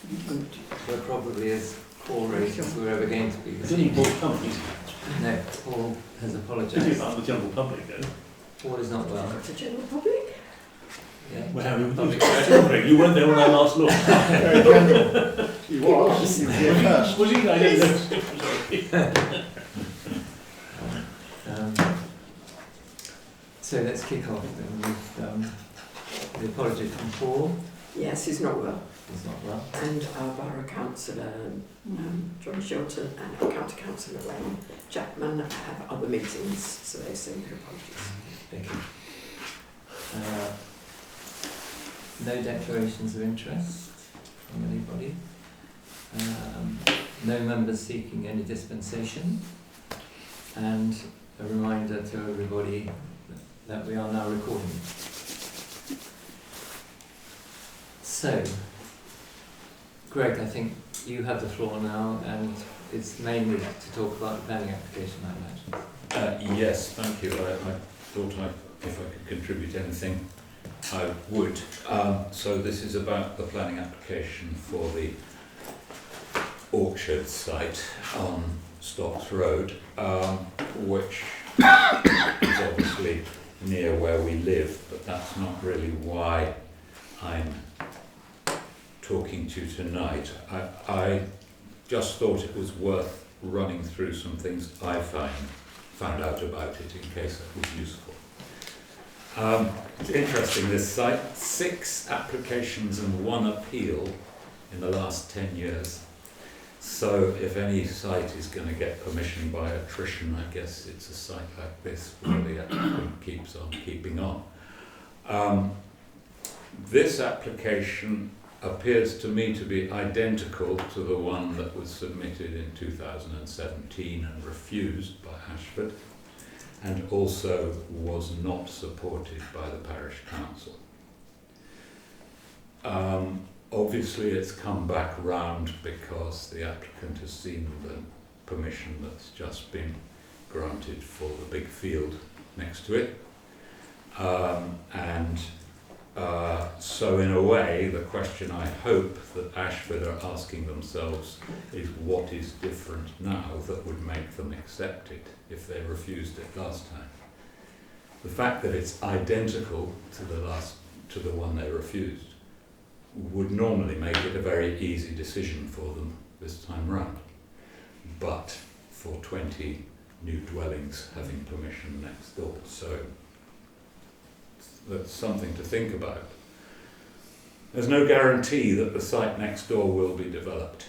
We're probably as poor as we're ever going to be. It's only Paul's company. No, Paul has It's apologised. about the general public though. Paul is not well. The general public? Yeah. We're having public public. You weren't there when I last looked. Very general. He was. He was here first. Was he? I don't know. Sorry. So let's kick off then with the apology from Paul. Yes, he's not well. He's not well. And our borough councillor, John Shilton, and our county councillor, Wayne Jackman, have other meetings, so they send their apologies. Thank you. No declarations of interest from anybody. No members seeking any dispensation. And a reminder to everybody that we are now recording. So, Greg, I think you have the floor now, and it's mainly to talk about the planning application, I imagine. Yes, thank you. I thought if I could contribute anything, I would. So this is about the planning application for the orchard site on Stocks Road, which is obviously near where we live, but that's not really why I'm talking to you tonight. I just thought it was worth running through some things I found out about it in case it was useful. It's interesting, this site, 6 applications and 1 appeal in the last 10 years. So if any site is going to get permission by attrition, I guess it's a site like this where the applicant keeps on keeping on. This application appears to me to be identical to the one that was submitted in 2017 and refused by Ashford, and also was not supported by the parish council. Obviously it's come back round because the applicant has seen the permission that's just been granted for the big field next to it. So in a way, the question I hope that Ashford are asking themselves is what is different now that would make them accept it if they refused it last time. The fact that it's identical to the one they refused would normally make it a very easy decision for them this time round. But for 20 new dwellings having permission next door, so that's something to think about. There's no guarantee that the site next door will be developed.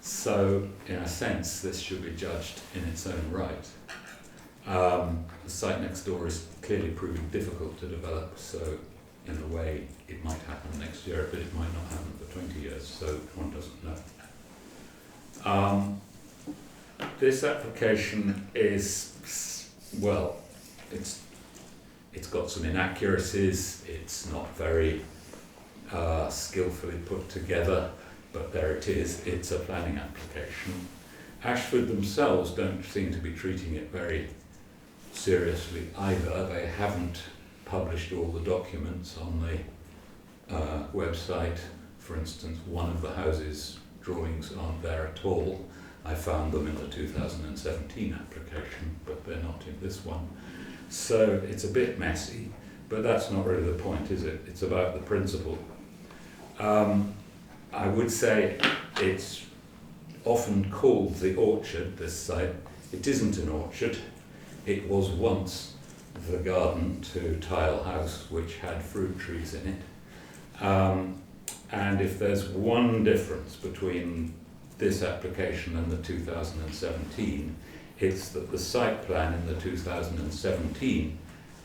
So, in a sense, this should be judged in its own right. The site next door is clearly proving difficult to develop, so in a way it might happen next year, but it might not happen for 20 years, so one doesn't know. This application is, well, it's got some inaccuracies, it's not very skillfully put together, but there it is, it's a planning application. Ashford themselves don't seem to be treating it very seriously either. They haven't published all the documents on the website. For instance, one of the houses' drawings aren't there at all. I found them in the 2017 application, but they're not in this one. So it's a bit messy, but that's not really the point, is it? It's about the principle. I would say it's often called the orchard, this site. It isn't an orchard. It was once the garden to Tile House, which had fruit trees in it. And if there's one difference between this application and the 2017, it's that the site plan in the 2017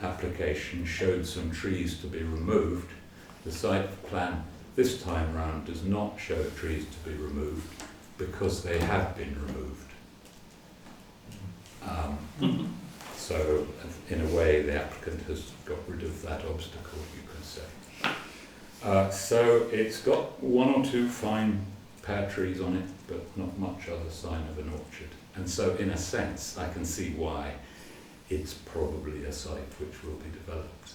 application showed some trees to be removed. The site plan this time round does not show trees to be removed because they have been removed. So in a way the applicant has got rid of that obstacle, you could say. So it's got 1 or 2 fine pear trees on it, but not much other sign of an orchard. And so in a sense I can see why it's probably a site which will be developed.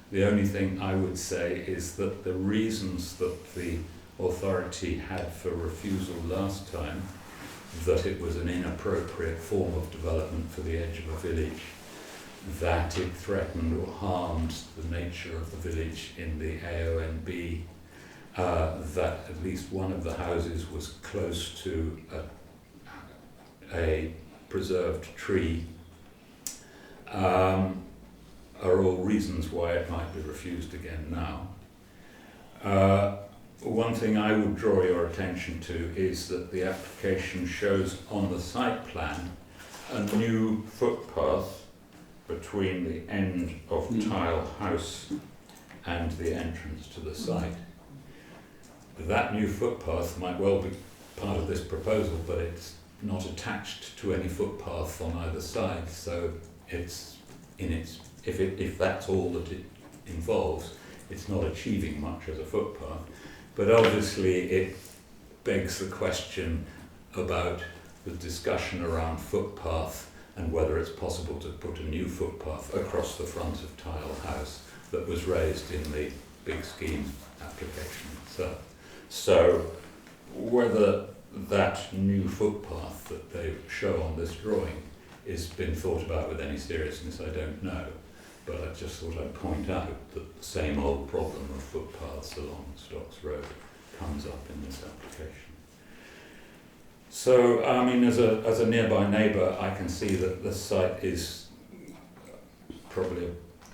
The only thing I would say is that the reasons that the authority had for refusal last time that it was an inappropriate form of development for the edge of a village, that it threatened or harmed the nature of the village in the AONB, that at least one of the houses was close to a preserved tree, are all reasons why it might be refused again now. One thing I would draw your attention to is that the application shows on the site plan a new footpath between the end of Tile House and the entrance to the site. That new footpath might well be part of this proposal, but it's not attached to any footpath on either side, so it's in its, if that's all that it involves, it's not achieving much as a footpath. But obviously it begs the question about the discussion around footpath and whether it's possible to put a new footpath across the front of Tile House that was raised in the big scheme application itself. So whether that new footpath that they show on this drawing is been thought about with any seriousness, I don't know. But I just thought I'd point out that the same old problem of footpaths along Stocks Road comes up in this application. So, I mean, as a nearby neighbour, I can see that the site is probably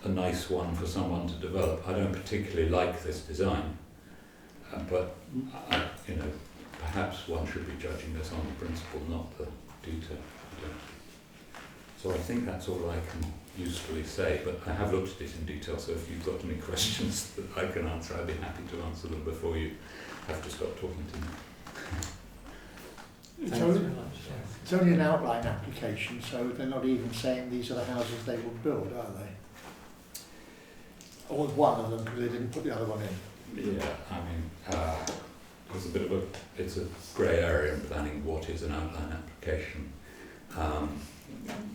a nice one for someone to develop. I don't particularly like this design, but you know, perhaps one should be judging this on the principle, not the detail. So I think that's all I can usefully say, but I have looked at it in detail, so if you've got any questions that I can answer, I'd be happy to answer them before you have to stop talking to me. Thanks very much. It's only an outline application, so they're not even saying these are the houses they will build, are they? Or one of them, because they didn't put the other one in. Yeah, I mean, there's a bit of it's a grey area in planning what is an outline application.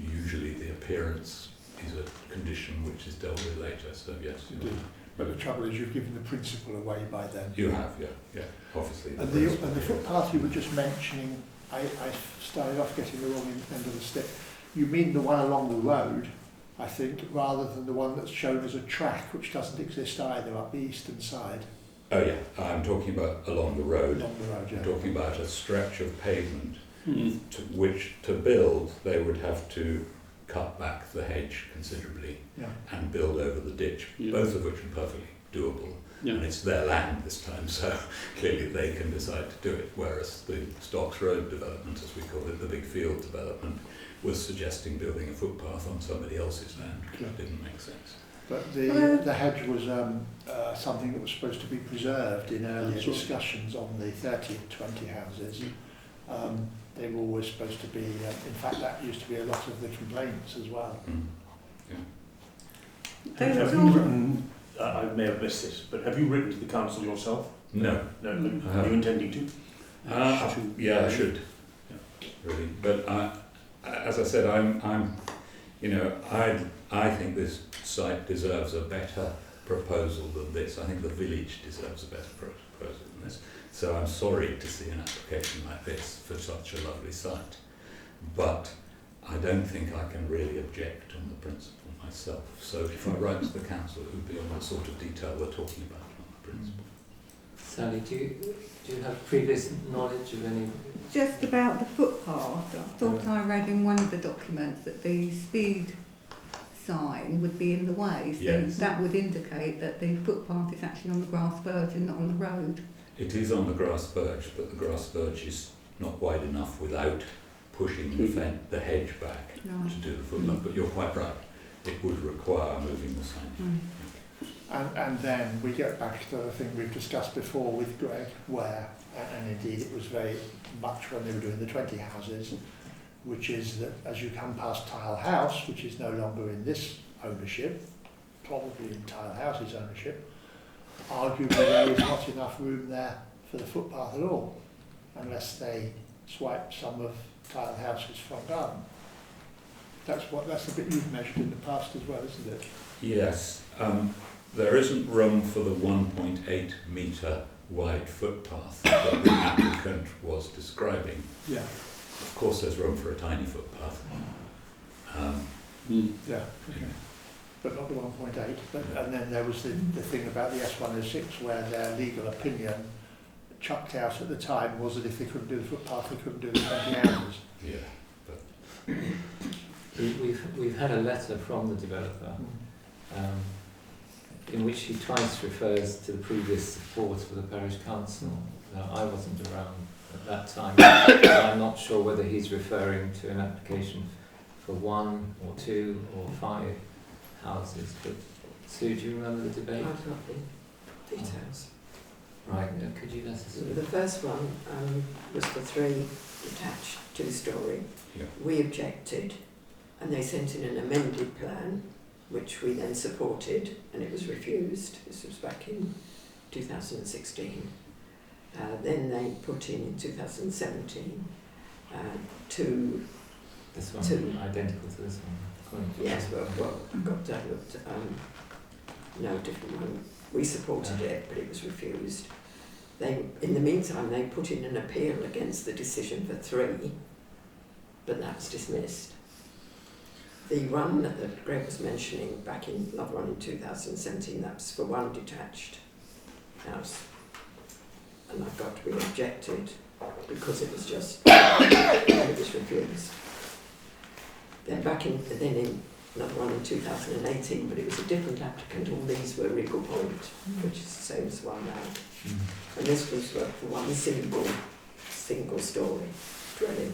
Usually the appearance is a condition which is dealt with later, so yes. Indeed. But the trouble is you've given the principle away by then. You have, yeah, obviously. And the footpath you were just mentioning, I started off getting the wrong end of the stick. You mean the one along the road, I think, rather than the one that's shown as a track, which doesn't exist either up the eastern side. Oh yeah, I'm talking about along the road. Along the road, yeah. I'm talking about a stretch of pavement to which to build they would have to cut back the hedge considerably and build over the ditch, both of which are perfectly doable. And it's their land this time, so clearly they can decide to do it, whereas the Stocks Road development, as we call it, the big field development, was suggesting building a footpath on somebody else's land, which didn't make sense. But the hedge was something that was supposed to be preserved in earlier discussions on the 30 and 20 houses. They were always supposed to be, in fact that used to be a lot of the complaints as well. Have you written, I may have missed this, but have you written to the council yourself? No. No, are you intending to? Yeah, I should. Really, but as I said, I'm, you know, I think this site deserves a better proposal than this. I think the village deserves a better proposal than this. So I'm sorry to see an application like this for such a lovely site, but I don't think I can really object on the principle myself. So if I write to the council, it would be on the sort of detail we're talking about on the principle. Sally, do you have previous knowledge of any? Just about the footpath, I thought I read in one of the documents that the speed sign would be in the way, so that would indicate that the footpath is actually on the grass verge and not on the road. It is on the grass verge, but the grass verge is not wide enough without pushing the hedge back to do the footpath. But you're quite right, it would require moving the sign. And then we get back to the thing we've discussed before with Greg, where, and indeed it was very much when they were doing the 20 houses, which is that as you come past Tile House, which is no longer in this ownership, probably in Tile House's ownership, arguably there is not enough room there for the footpath at all, unless they swipe some of Tile House's front garden. That's the bit you've measured in the past as well, isn't it? Yes. There isn't room for the 1.8 metre wide footpath that the applicant was describing. Yeah. Of course, there's room for a tiny footpath. Yeah, okay. But not the 1.8. And then there was the thing about the S106 where their legal opinion chucked out at the time was that if they couldn't do the footpath, they couldn't do the 20 hours. Yeah. We've had a letter from the developer in which he twice refers to the previous support for the parish council. Now, I wasn't around at that time, but I'm not sure whether he's referring to an application for 1 or 2 or 5 houses. But Sue, do you remember the debate? I've got the details. Right, could you let us So the first one was for 3 detached 2-storey. Yeah. We objected, and they sent in an amended plan, which we then supported, and it was refused. This was back in 2016. Then they put in 2017 2. This one, identical to this one. Yes, well, I've got that looked, no, different one. We supported it, but it was refused. They, in the meantime, they put in an appeal against the decision for 3, but that was dismissed. The one that Greg was mentioning back in another one in 2017, that was for 1 detached house. And I've got to be objected because it was just, it was refused. Then in another one in 2018, but it was a different applicant. All these were Regal Point, which is the same as one now. And this was for 1 single story dwelling,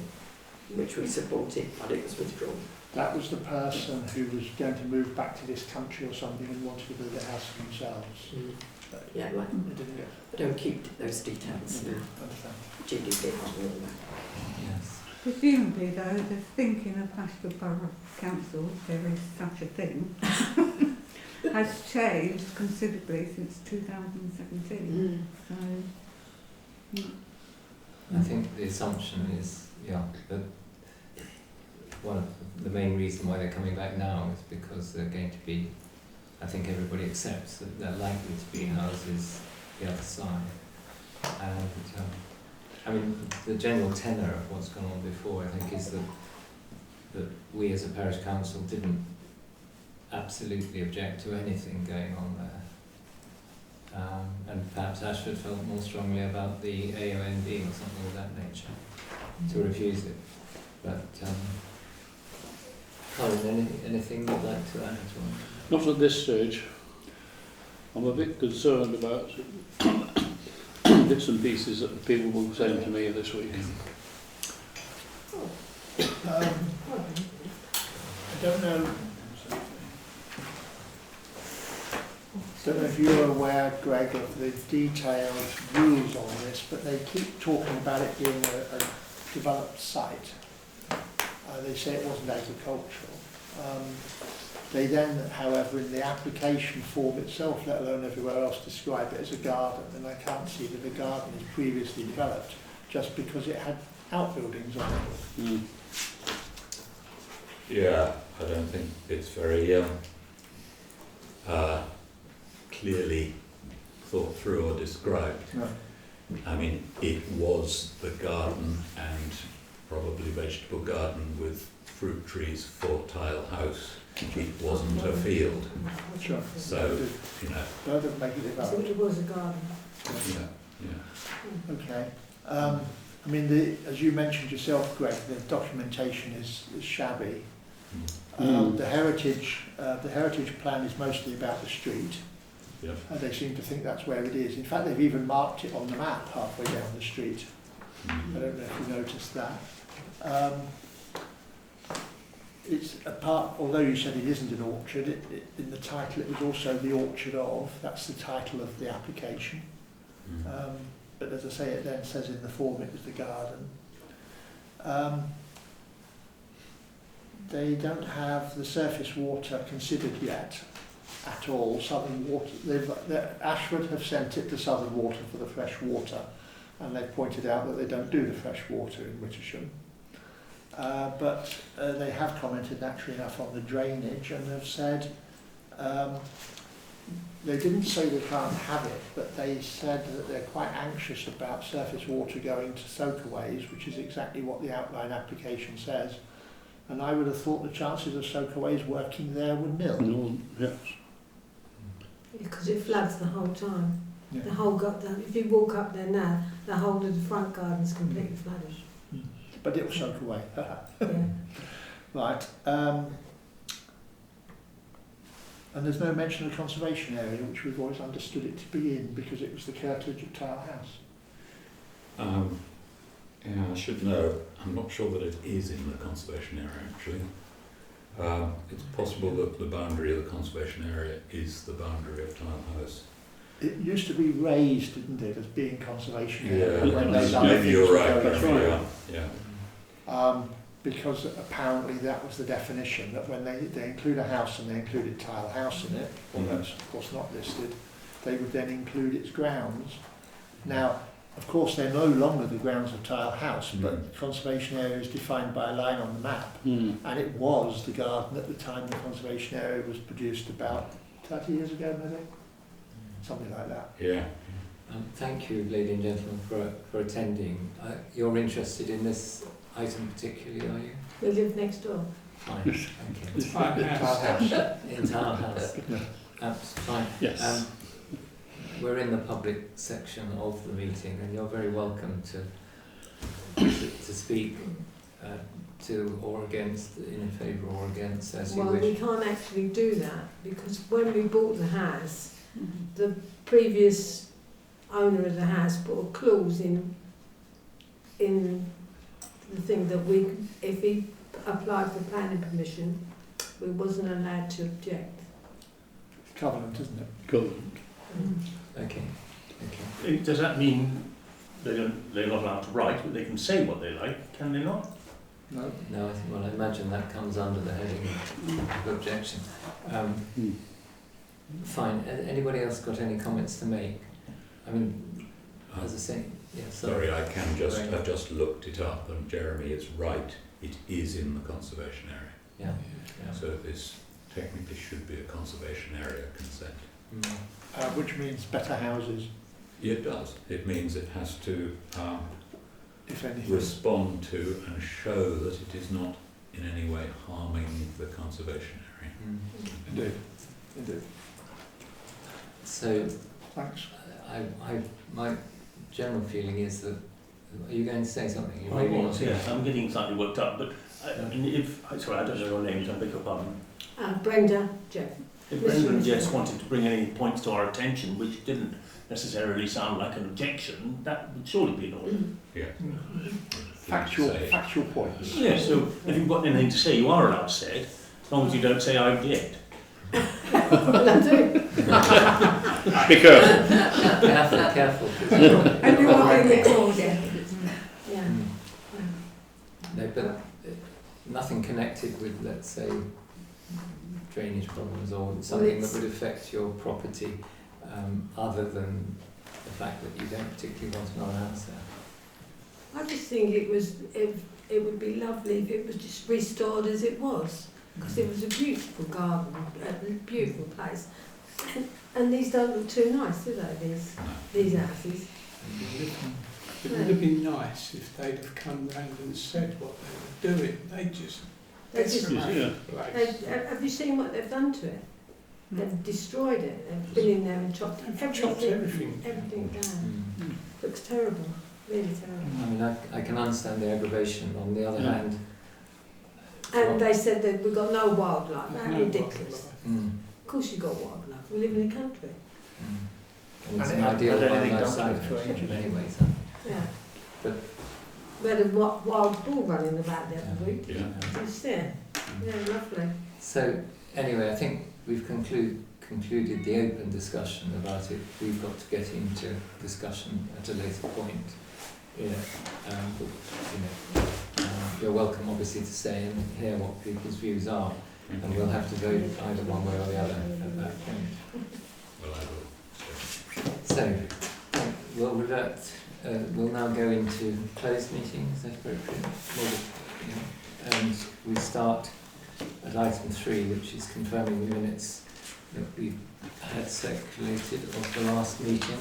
which we supported, but it was withdrawn. That was the person who was going to move back to this country or something and wanted to build a house for themselves. But Yeah, like, they didn't get I don't keep those details now. understand. GDPR and all that. Yes. Presumably, though, the thinking of Ashford Borough Council, if there is such a thing, has changed considerably since 2017. So, I think the assumption is, that one of the main reason why they're coming back now is because they're going to be, I think everybody accepts that they're likely to be houses the other side. And I mean, the general tenor of what's gone on before, I think, is that we as a parish council didn't absolutely object to anything going on there. And perhaps Ashford felt more strongly about the AONB or something of that nature to refuse it. But Colin, anything you'd like to add at all? Not at this stage. I'm a bit concerned about bits and pieces that people will send to me this week. I don't know if you're aware, Greg, of the detailed rules on this, but they keep talking about it being a developed site. They say it wasn't agricultural. They then, however, in the application form itself, let alone everywhere else, describe it as a garden, and I can't see that the garden is previously developed just because it had outbuildings on it. Yeah, I don't think it's very clearly thought through or described. No. I mean, it was the garden and probably vegetable garden with fruit trees for tile house. It wasn't a field. Sure. So, you know. That doesn't make it I developed. think it was a garden. Yeah. Okay. I mean, as you mentioned yourself, Greg, the documentation is shabby. The heritage plan is mostly about the street. Yep. And they seem to think that's where it is. In fact, they've even marked it on the map halfway down the street. I don't know if you noticed that. It's a part, although you said it isn't an orchard, in the title it was also the orchard of, that's the title of the application. But as I say, it then says in the form it was the garden. They don't have the surface water considered yet at all. Southern Water, Ashford have sent it to Southern Water for the fresh water, and they've pointed out that they don't do the fresh water in Wittersham. But they have commented, naturally enough, on the drainage, and have said they didn't say they can't have it, but they said that they're quite anxious about surface water going to soakaways, which is exactly what the outline application says. And I would have thought the chances of soakaways working there were nil. No, yes. Because it floods the whole time. Yeah. The whole if you walk up there now, the whole of the front garden's completely flooded. But it will soak away. Yeah. Right. And there's no mention of the conservation area, which we've always understood it to be in, because it was the curtilage of Tile House. Yeah, I should know. I'm not sure that it is in the conservation area, actually. It's possible that the boundary of the conservation area is the boundary of Tile House. It used to be raised, didn't it, as being conservation area. Yeah, when those other maybe things you're were right. going That's through. right. Yeah. Because apparently that was the definition, that when they include a house and they included Tile House in it, although it's of course not listed, they would then include its grounds. Now, of course, they're no longer the grounds of Tile House, but conservation area is defined by a line on the map, and it was the garden at the time the conservation area was produced, about 30 years ago, maybe? Something like that. Yeah. Thank you, ladies and gentlemen, for attending. You're interested in this item particularly, are you? We live next door. Fine. Okay. Tile House. In Tile House. Fine. Yes. We're in the public section of the meeting, and you're very welcome to speak to or against, in favour or against, as you Well, we wish. can't actually do that because when we bought the house, the previous owner of the house put a clause in the thing that if he applied for planning permission, we wasn't allowed to object. Covenant, isn't it? Covenant. Okay. Does that mean they're not allowed to write, but they can say what they like? Can they not? No. No, I imagine that comes under the heading of objection. Fine. Anybody else got any comments to make? I mean, as I say, yeah. Sorry, I can just. Right. I've just looked it up, and Jeremy is right. It is in the conservation area. Yeah. So this technically should be a conservation area consent. Which means better houses, It does. It means it has to if anything. respond to and show that it is not in any way harming the conservation area. Indeed. So, Thanks. my general feeling is that. Are you going to say something? You're I waving was, on. yes. I'm getting slightly worked up, but sorry, I don't know your names. I beg your pardon. Brenda, Jeff. If Brenda and Jess wanted to bring any points to our attention, which didn't necessarily sound like an objection, that would surely be in order. Yeah. Factual points. Yeah, so if you've got anything to say, you are allowed to say it, as long as you don't say I object. Well, I do. Be careful. Careful. And you are being recorded. Yeah. No, but nothing connected with, let's say, drainage problems or something that would affect your property, other than the fact that you don't particularly want another house there. I just think it would be lovely if it was just restored as it was, because it was a beautiful garden, a beautiful place, and these don't look too nice, do they? These houses. It would have been nice if they'd have come round and said what they were doing. They just desecrated the place. Have you seen what they've done to it? They've destroyed it. They've been in there and chopped everything down. Looks terrible, really terrible. I mean, I can understand the aggravation. On the other hand, And they said that we've got no wildlife. How No ridiculous. Of course you've got wildlife. We live in the country. And it's And an it- ideal and anything wildlife done site for ages. anyway. So. Yeah. But- we had a wild bull running about the other week. Yeah. Just there. Yeah, lovely. So anyway, I think we've concluded the open discussion about it. We've got to get into discussion at a later point. You're welcome, obviously, to stay and hear what people's views are, and we'll have to vote either one way or the other at that point. Well, I will. So we'll revert. We'll now go into closed meeting. Is that appropriate? And we start at item 3, which is confirming the minutes that we've had circulated of the last meeting.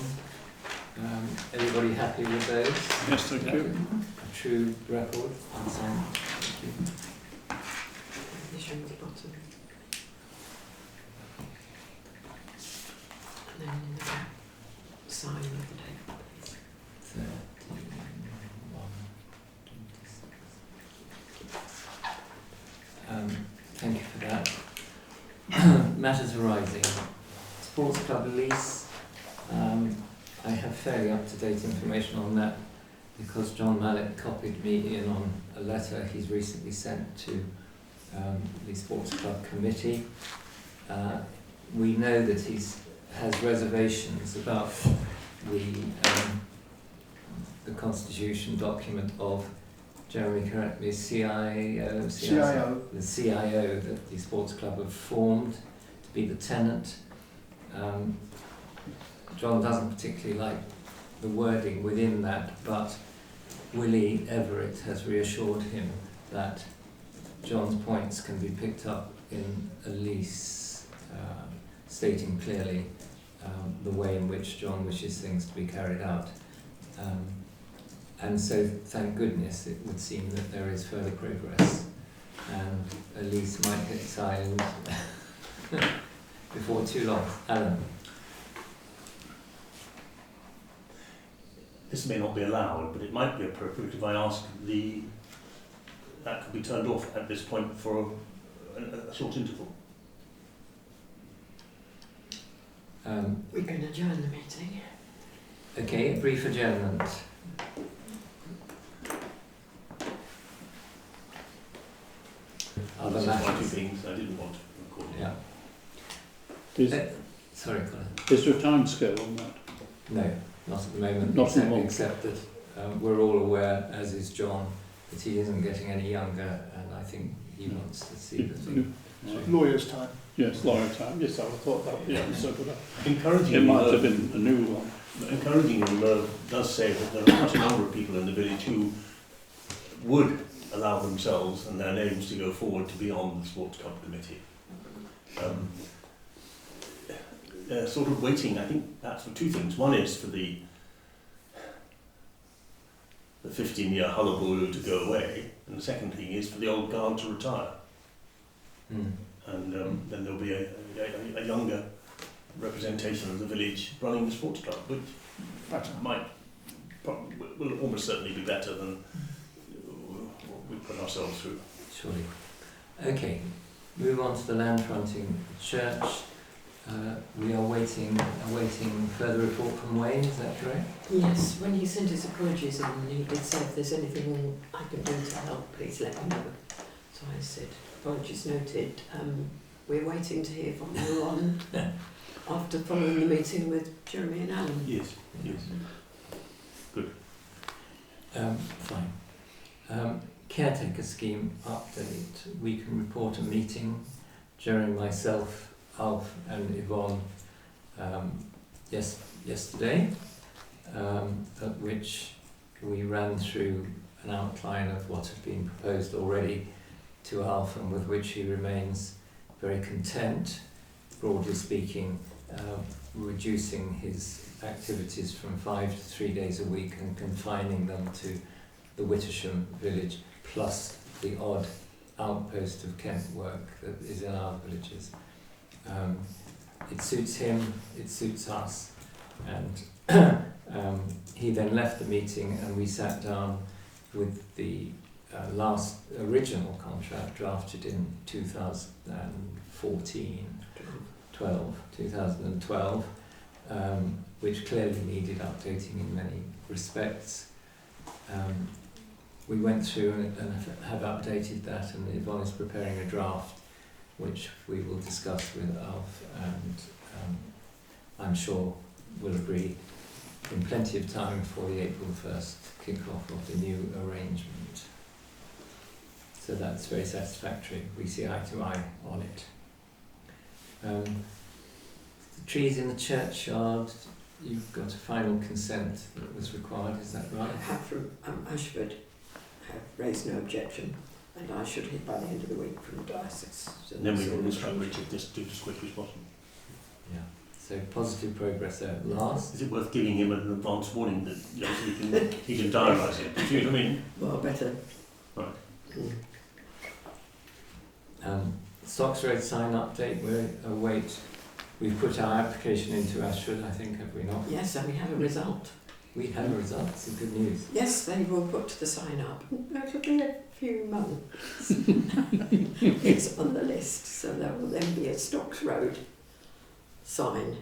Everybody happy with those? Yes, thank you. A true record. Thank you. Issue at the bottom. And then in the back, sign of the date, please. 31/26. Thank you for that. Matters arising. Sports club lease. I have fairly up-to-date information on that because John Mallet copied me in on a letter he's recently sent to the Sports Club Committee. We know that he has reservations about the constitution document of, Jeremy, correct me, CIO, the CIO that the Sports Club have formed to be the tenant. John doesn't particularly like the wording within that, but Willie Everett has reassured him that John's points can be picked up in a lease, stating clearly the way in which John wishes things to be carried out. And so, thank goodness, it would seem that there is further progress, and a lease might get signed before too long. Alan? This may not be allowed, but it might be appropriate if I ask that could be turned off at this point for a short interval. We can adjourn the meeting. Okay, a brief adjournment. Other This is one or two matters? things I didn't want to record. Yeah. Sorry, Colin. Is there a time scale on that? No, not at the moment. Not at the moment. Except that we're all aware, as is John, that he isn't getting any younger, and I think he wants to see the thing. Lawyer's time. Yes, lawyer time. Yes, I would have thought that. Yeah, so good. Encouraging It might have been a new one. Encouragingly, does say that there are quite a number of people in the village who would allow themselves and their names to go forward to be on the Sports Club Committee. They're sort of waiting, I think, that's for two things. One is for the 15-year hullabaloo to go away, and the second thing is for the old guard to retire. And then there'll be a younger representation of the village running the sports club, which will almost certainly be better than what we put ourselves through. Surely. Okay, move on to the land fronting church. We are awaiting further report from Wayne, is that correct? Yes, when he sent his apologies in, he did say if there's anything more I can do to help, please let me know. So I said, apologies noted. We're waiting to hear from you on after following the meeting with Jeremy and Alan. Yes, yes. Good. Fine. Caretaker scheme update. We can report a meeting. Jeremy, myself, Alf and Yvonne yesterday, at which we ran through an outline of what had been proposed already to Alf, and with which he remains very content, broadly speaking, reducing his activities from 5 to 3 days a week and confining them to the Wittersham village, plus the odd outpost of Kent work that is in our villages. It suits him, it suits us, and he then left the meeting and we sat down with the last original contract drafted in 2012, which clearly needed updating in many respects. We went through and have updated that, and Yvonne is preparing a draft which we will discuss with Alf, and I'm sure we'll agree in plenty of time for the April 1st kick-off of the new arrangement. So that's very satisfactory. We see eye to eye on it. The trees in the churchyard, you've got a final consent that was required, is that right? I have from Ashford have raised no objection, and I should hear by the end of the week from the diocese. So And then we will instruct Richard to do as quickly as possible. So positive progress there at last. Is it worth giving him an advance warning that he can diarise it? Do you know what I mean? Well, better. Right. Stocks Road sign update, we await. We've put our application into Ashford, I think, have we not? Yes, and we have a result. We have a result, it's good news. Yes, they will put the sign up. It'll be a few months. It's on the list, so there will then be a Stocks Road sign,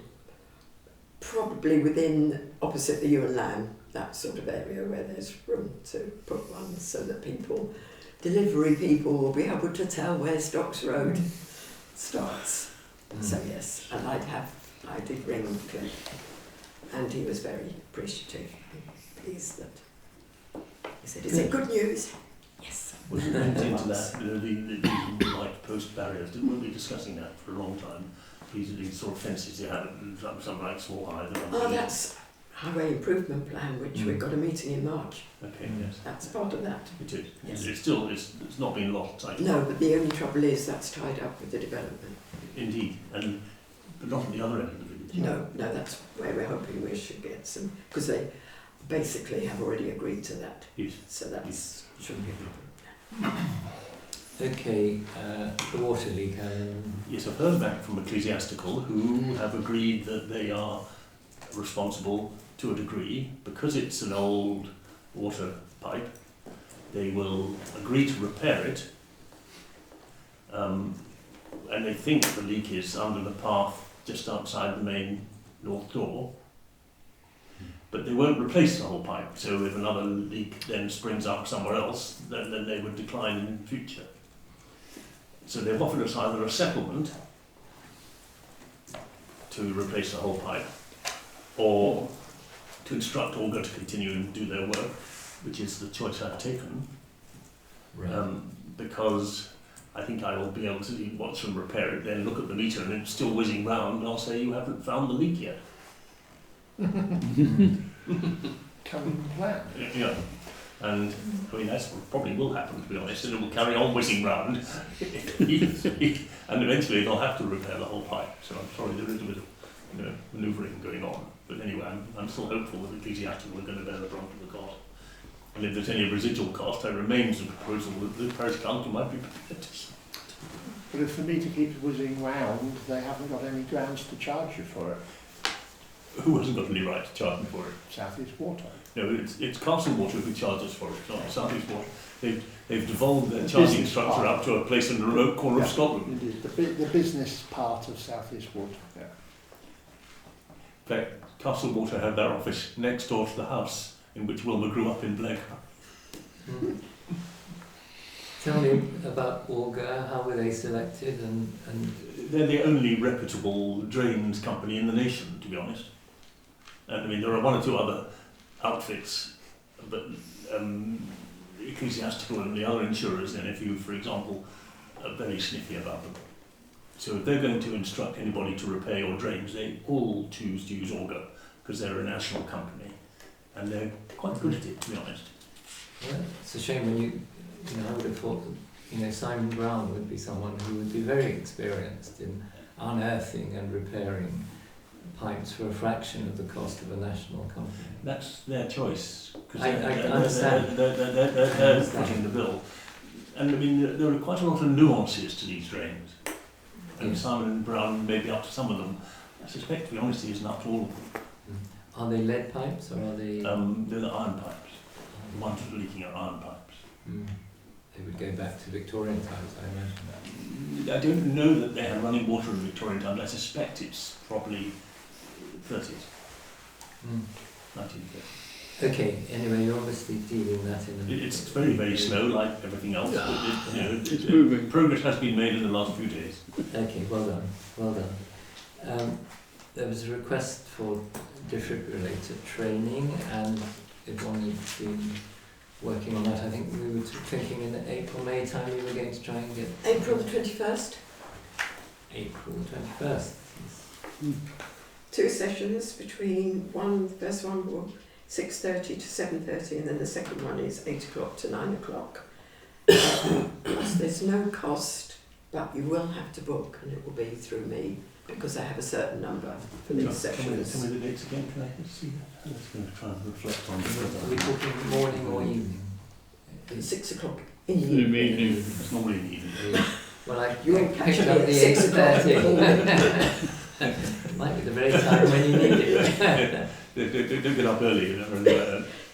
probably within opposite the Ewan Lamb, that sort of area where there's room to put one, so that delivery people will be able to tell where Stocks Road starts. So yes, and I did ring Clint, and he was very appreciative, pleased that he said, "Is it good news?" Yes. Was it linked into that, the light post barriers? Weren't we discussing that for a long time? These sort of fences you had, something like small high. Oh, that's highway improvement plan, which we've got a meeting in March. Okay, yes. That's part of that. It is. Yes. It's not been lost. No, but the only trouble is that's tied up with the development. Indeed, but not at the other end of the village. No, that's where we're hoping we should get some, because they basically have already agreed to that. Yes. So that's shouldn't be a problem. Okay, the water leak. Yes, I've heard back from Ecclesiastical who have agreed that they are responsible to a degree because it's an old water pipe. They will agree to repair it, and they think the leak is under the path just outside the main north door. But they won't replace the whole pipe, so if another leak then springs up somewhere else, then they would decline in future. So they've offered us either a settlement to replace the whole pipe, or to instruct Olga to continue and do their work, which is the choice I've taken. Right. Because I think I will be able to watch them repair it, then look at the meter and it's still whizzing round, and I'll say, "You haven't found the leak yet." Coming plan. Yeah. And I mean, that's what probably will happen, to be honest, and it will carry on whizzing round, and eventually they'll have to repair the whole pipe. So I'm sorry, there is a bit of manoeuvring going on. But anyway, I'm still hopeful that Ecclesiastical are going to bear the brunt of the cost. And if there's any residual cost, there remains a proposal that the parish council might be prepared to. But if the meter keeps whizzing round, they haven't got any grounds to charge you for it. Who hasn't got any right to charge me for it? South East Water. No, it's Castle Water who charges for it, not South East Water. They've devolved their charging structure up to a place in a remote corner of Scotland. Indeed, the business part of South East Water. Yeah. In fact, Castle Water had their office next door to the house in which Wilma grew up in Blake. Tell me about Olga, how were they selected and They're the only reputable drains company in the nation, to be honest. And I mean, there are one or two other outfits, but Ecclesiastical and the other insurers, NFU, for example, are very sniffy about them. So if they're going to instruct anybody to repair your drains, they all choose to use Olga because they're a national company, and they're quite good at it, to be honest. Yeah, it's a shame when I would have thought that, Simon Brown would be someone who would be very experienced in unearthing and repairing pipes for a fraction of the cost of a national company. That's their choice. Because I understand. They're footing the bill. And I mean, there are quite a lot of nuances to these drains. And Yes. Simon Brown may be up to some of them. I suspect, to be honest, he isn't up to all of them. Are they lead pipes or are they? They're the iron pipes. The ones that are leaking are iron pipes. They would go back to Victorian times, I imagine. I don't know that they had running water in Victorian times. I suspect it's probably 30s, 1930s. Okay, anyway, you're obviously dealing that in a... It's very, very slow, like everything else. But It's moving. Progress has been made in the last few days. Okay, well done. There was a request for defibrillator training, and if one had been working on that, I think we were thinking in April, May time we were going to try and get... April the 21st. April 21st. 2 sessions between the first one will 6:30 to 7:30, and then the second one is 8 o'clock to 9 o'clock. There's no cost, but you will have to book, and it will be through me. because they have a certain number for these sections. Tell me the dates again, can I see that? I'm just going to try and reflect on Are we talking morning or evening? 6 o'clock in the In the evening. evening. It's normally in the evening. Well, You won't catch picked me up at the 6 o'clock. 8:30. Might be the very time when you need it. Don't get up early, you know, and,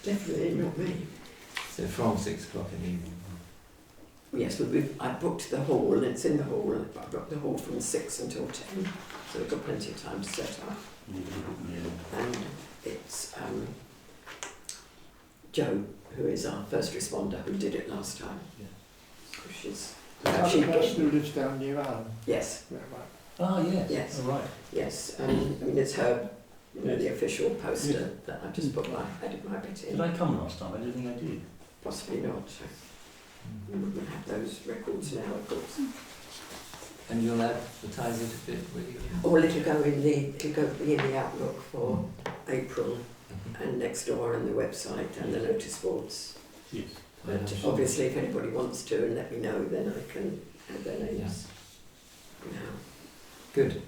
Definitely not me. So from 6 o'clock in the evening. Yes, I booked the hall, it's in the hall, I booked the hall from 6 until 10, so we've got plenty of time to set up. And it's Jo, who is our first responder, who did it last time. Yeah. So she's That's actually the person who lives down near Alan. yes, Yeah, right. Ah, yes. Yes. All right. yes. I mean, it's her, the official poster that I just added my bit in. Did I come last time? I don't think I did. Possibly not. We wouldn't have those records now, of course. And you'll advertise it a bit, will you? Or it'll go in the Outlook for April and next door on the website and the notice boards. Yes. But obviously, if anybody wants to and let me know, then I can add their names. Now. Good.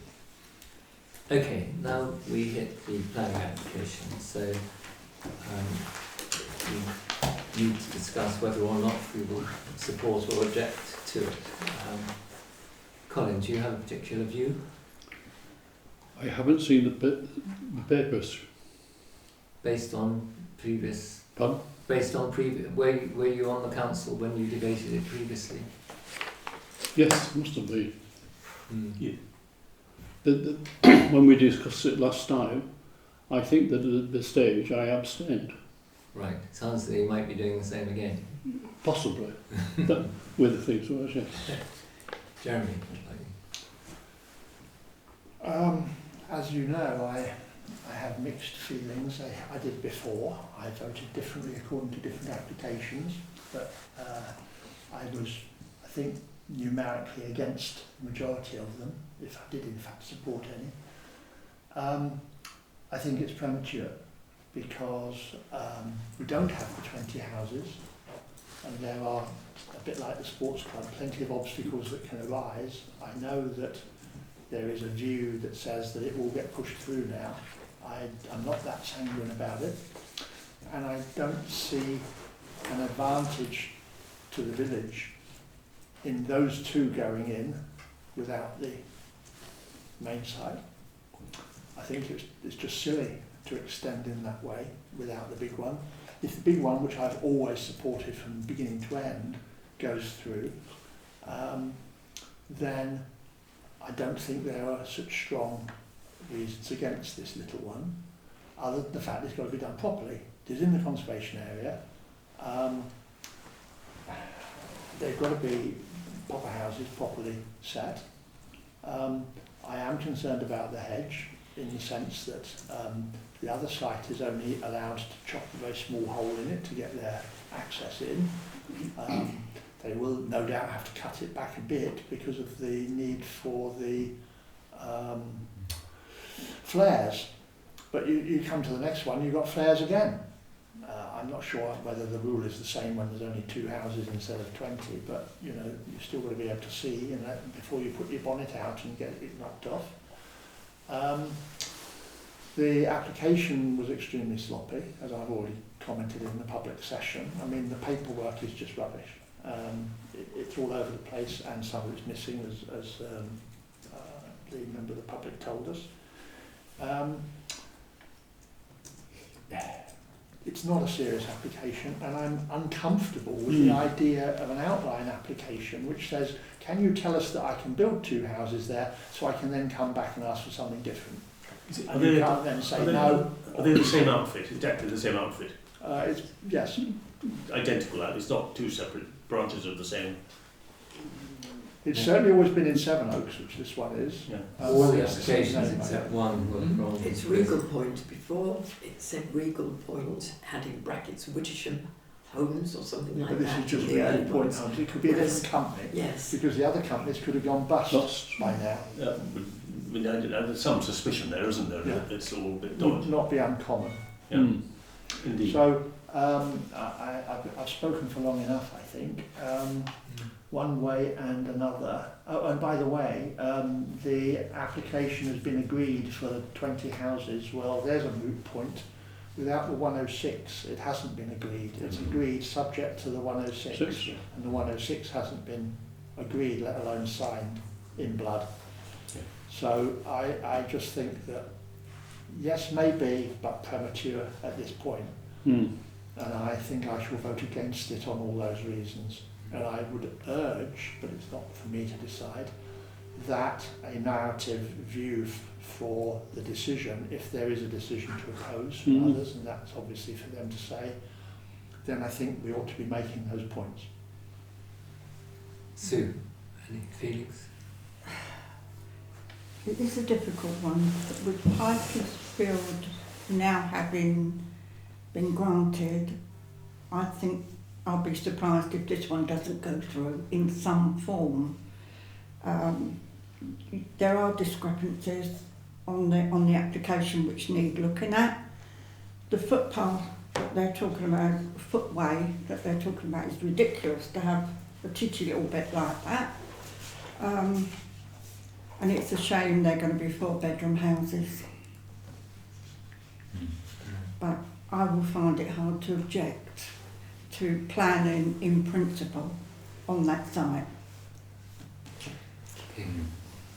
Okay, now we hit the planning application. So we need to discuss whether or not we will support or object to it. Colin, do you have a particular view? I haven't seen the papers. Based on previous... Pardon? Based on previous... Were you on the council when you debated it previously? Yes, must have been. Yeah. When we discussed it last time, I think that at this stage I abstained. Right. Sounds that you might be doing the same again. Possibly. With the things was, yes. Jeremy, what about you? As you know, I have mixed feelings. I did before. I voted differently according to different applications, but I was, I think, numerically against the majority of them, if I did in fact support any. I think it's premature because we don't have the 20 houses, and there are, a bit like the sports club, plenty of obstacles that can arise. I know that there is a view that says that it will get pushed through now. I'm not that sanguine about it, and I don't see an advantage to the village in those two going in without the main site. I think it's just silly to extend in that way without the big one. If the big one, which I've always supported from beginning to end, goes through, then I don't think there are such strong reasons against this little one, other than the fact it's got to be done properly. It is in the conservation area. They've got to be proper houses, properly set. I am concerned about the hedge in the sense that the other site is only allowed to chop a very small hole in it to get their access in. They will no doubt have to cut it back a bit because of the need for the flares. But you come to the next one, you've got flares again. I'm not sure whether the rule is the same when there's only 2 houses instead of 20, but you know, you've still got to be able to see before you put your bonnet out and get it knocked off. The application was extremely sloppy, as I've already commented in the public session. I mean, the paperwork is just rubbish. It's all over the place, and some of it's missing, as the member of the public told us. It's not a serious application, and I'm uncomfortable with the idea of an outline application which says, can you tell us that I can build 2 houses there so I can then come back and ask for something different? And you can't then say no. Are they the same outfit? Exactly the same outfit? Yes. Identical out. It's not 2 separate branches of the same. It's certainly always been in Sevenoaks, which this one is. Yeah. All the It's the same applications name, except one were from... It's Regal Point. Before it said Regal Point, had in brackets Wittersham Homes or something like But this that. is just the early Regal Point ones. Homes. It could be a different company, Yes. because the other companies could have gone bust by now. I mean, there's some suspicion there, isn't there? Yeah. It's all a bit Would dodgy. not be uncommon. Yeah. Indeed. So I've spoken for long enough, I think. One way and another. Oh, and by the way, the application has been agreed for the 20 houses. Well, there's a moot point. Without the 106, it hasn't been agreed. It's agreed subject to the 106, and the 106 hasn't been agreed, let alone signed in blood. So I just think that, yes, maybe, but premature at this point. And I think I shall vote against it on all those reasons. And I would urge, but it's not for me to decide, that a narrative view for the decision, if there is a decision to oppose from others, and that's obviously for them to say, then I think we ought to be making those points. Sue, any feelings? It is a difficult one. With Pikersfield now having been granted, I think I'll be surprised if this one doesn't go through in some form. There are discrepancies on the application which need looking at. The footpath that they're talking about, footway that they're talking about, is ridiculous to have a titty little bit like that. And it's a shame they're going to be 4-bedroom houses. But I will find it hard to object to planning in principle on that site.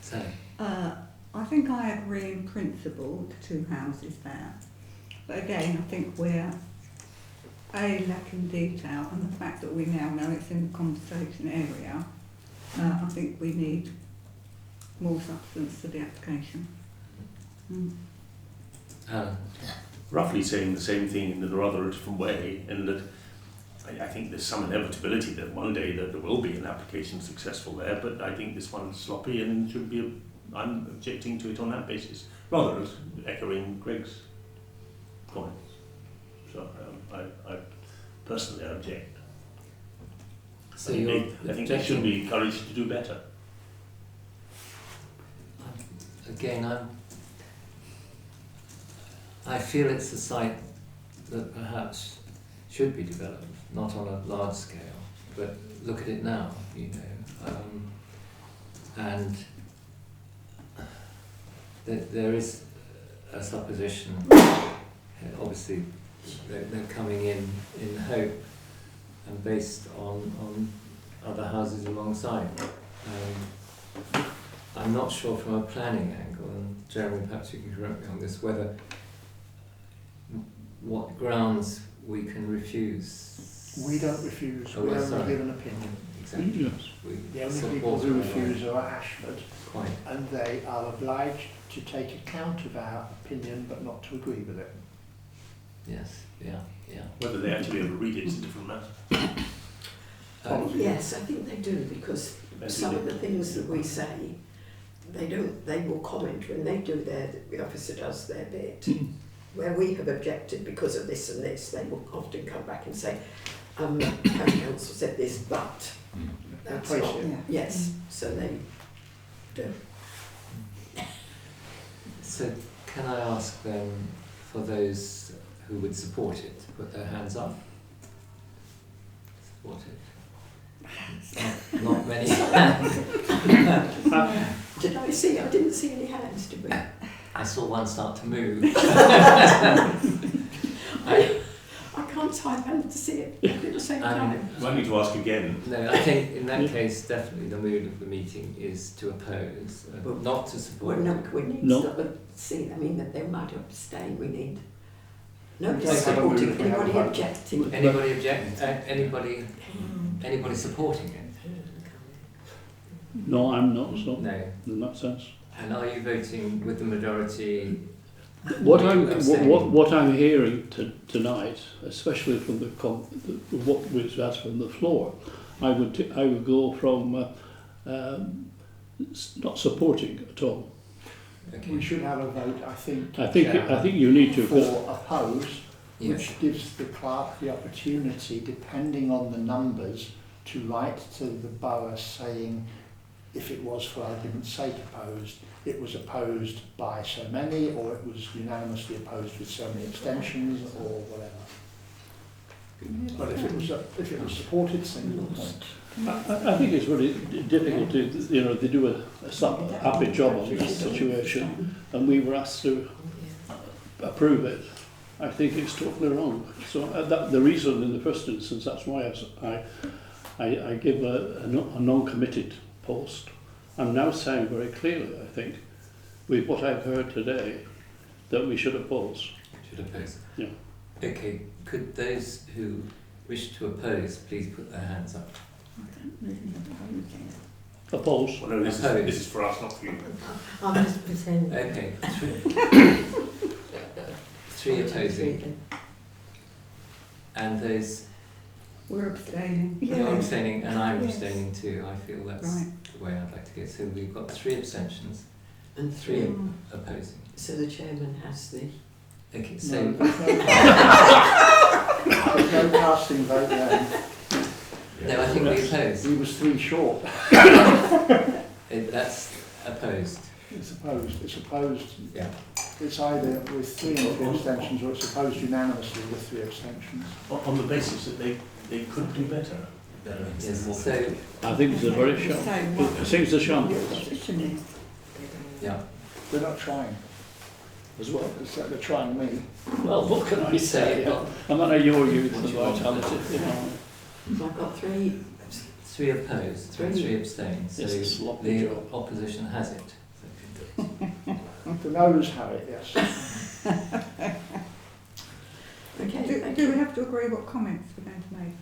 Sally? I think I agree in principle to 2 houses there. But again, I think we're lacking detail, and the fact that we now know it's in the conversation area, I think we need more substance to the application. Roughly saying the same thing in a rather different way, and that I think there's some inevitability that one day that there will be an application successful there, but I think this one's sloppy and should be, I'm objecting to it on that basis, rather than echoing Greg's comments. So I personally object. So I think they should be encouraged to do better. Again, I feel it's a site that perhaps should be developed, not on a large scale, but look at it now, you know. And there is a supposition, obviously they're coming in hope and based on other houses alongside. I'm not sure from a planning angle, and Jeremy, perhaps you can correct me on this, whether what grounds we can refuse. We don't refuse, Oh, we well, only sorry. give an opinion. Exactly. Yes. The only people who refuse are Ashford, Quite. and they are obliged to take account of our opinion but not to agree with it. Yes, yeah. Whether they actually ever read it is a different matter. Yes, I think they do, because some of the things that we say, they will comment when they do the officer does their bit. Where we have objected because of this and this, they will often come back and say, our council said this, but that's not. Yes, so they do. So can I ask them, for those who would support it, to put their hands up? Support it? Not many. Did I see? I didn't see any hands, did we? I saw one start to move. I can't type and to see it at the same time. I need to ask again. No, I think in that case, definitely the mood of the meeting is to oppose, not to support. We need to see. I mean, that they might abstain. We need nobody Let's have a supporting. move, Anybody have a vote. objecting? Anybody object? Anybody supporting it? No, I'm not, so No. in that sense. And are you voting with the majority? What Abstaining? what I'm hearing tonight, especially from what was asked from the floor, I would go from not supporting at all. Okay. We should have a vote, I think. I think you need to for oppose, Yes. which gives the clerk the opportunity, depending on the numbers, to write to the borough saying, if it was for argument's sake opposed, it was opposed by so many, or it was unanimously opposed with so many abstentions, or whatever. But if it was supported, single point. I think it's very difficult to, they do a happy job on this situation, and we were asked to approve it. I think it's totally wrong. So the reason in the first instance, that's why I give a non-committed post. I'm now saying very clearly, I think, with what I've heard today, that we should oppose. Should oppose? Yeah. Okay, could those who wish to oppose please put their hands up? Oppose? Well, no, this is for us, not for you. I'm just pretending. Okay, three opposing. And those We're abstaining. you're abstaining, and I'm abstaining too. I feel that's Right. the way I'd like to go. So we've got 3 abstentions, And 3 opposing. So the chairman has the... Okay, so No, there's no casting vote then. no, I think we oppose. He was 3 short. That's opposed. It's opposed. It's opposed. Yeah. It's either with 3 abstentions or it's opposed unanimously with 3 abstentions. On the basis that they could do better. Yes. So I think it's a very shambles. I think it's a shambles yeah. They're not trying. as well. They're trying me. Well, what can I say? I'm not your youth and vitality. I've got 3... 3 opposed, 3 abstained. So It's a sloppy the job. opposition has it. The noes have it, yes. Okay, Do we have to agree what comments we're going to make?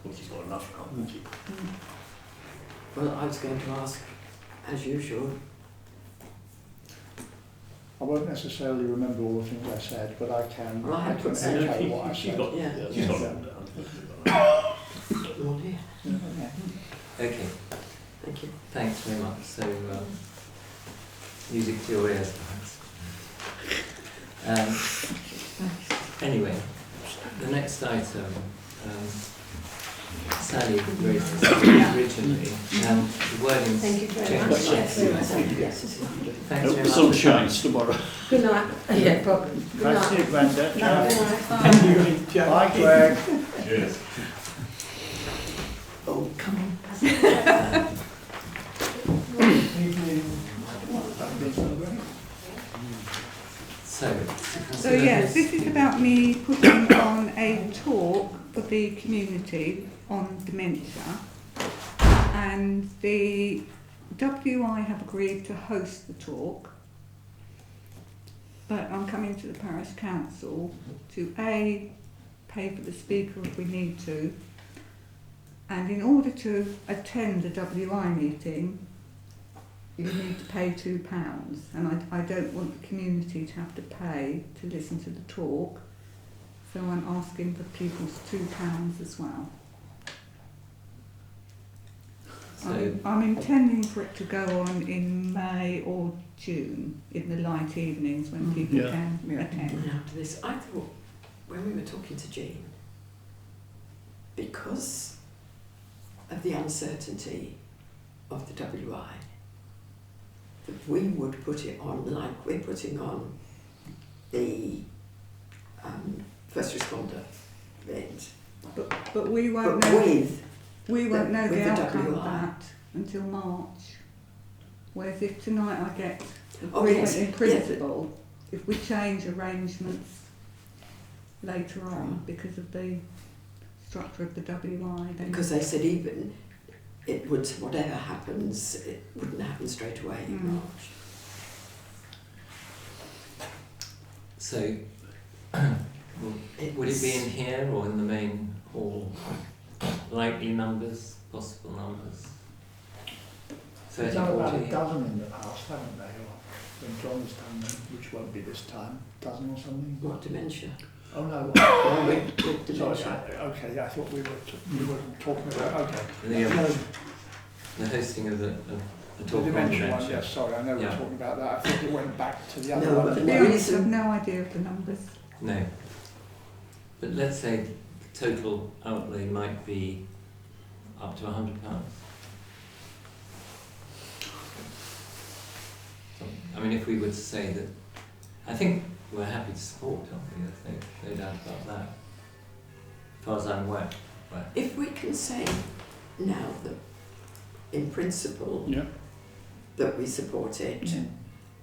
Well, she's got enough, hasn't she? Well, I was going to ask, as usual, I won't necessarily remember all the things I said, but I can, Well, I have can to say, echo what I She's said. got, yeah, she's got Yeah. them down. all here. Okay, Thank you. thanks very much. So music to your ears, perhaps. Anyway, the next item, Sally raised this originally, and the wording's Thank you very changed much. slightly, I Yes, think. Yes. Thanks very The much. sun shines tomorrow. Good night. Yeah, probably. Good Thank night. you, Brenda. Good night. Bye, Greg. Cheers. Oh, come on. So yes, this is about me putting on a talk for the community on dementia, and the WI have agreed to host the talk, but I'm coming to the parish council to A, pay for the speaker if we need to, and in order to attend the WI meeting you need to pay £2, and I don't want the community to have to pay to listen to the talk, so I'm asking for people's £2 as well. So, I'm intending for it to go on in May or June in the light evenings when people Yeah. can attend. And after this, I thought, when we were talking to Jean, because of the uncertainty of the WI, that we would put it on like we're putting on the first responder event, But we won't but know. with We won't know with the the outcome of WI. that until March. Whereas if tonight I get oh agreement yes, in principle, if we change arrangements later on because of the structure of the WI, then because they said even it would, whatever happens, it wouldn't happen straight away in Mm. March. so would it be in here or in the main hall? Likely numbers, possible numbers? They've 30, done about 40? a dozen in the past, haven't they? Or when John's done them, which won't be this time, dozen or something. What dementia? Oh no. No, with Sorry, dementia. okay, I thought we were talking about, okay. The hosting of the The talk on dementia one, dementia. yes, sorry, I know Yeah. we're talking about that. I think it went back to the other No, one. but to as be the well. honest, I've reason- no idea of the numbers. No. But let's say total outlay might be up to £100. I mean, if we were to say that, I think we're happy to support, aren't we? There's no doubt about that. far as I'm aware. If we can say now that, in principle, Yeah. that we support it,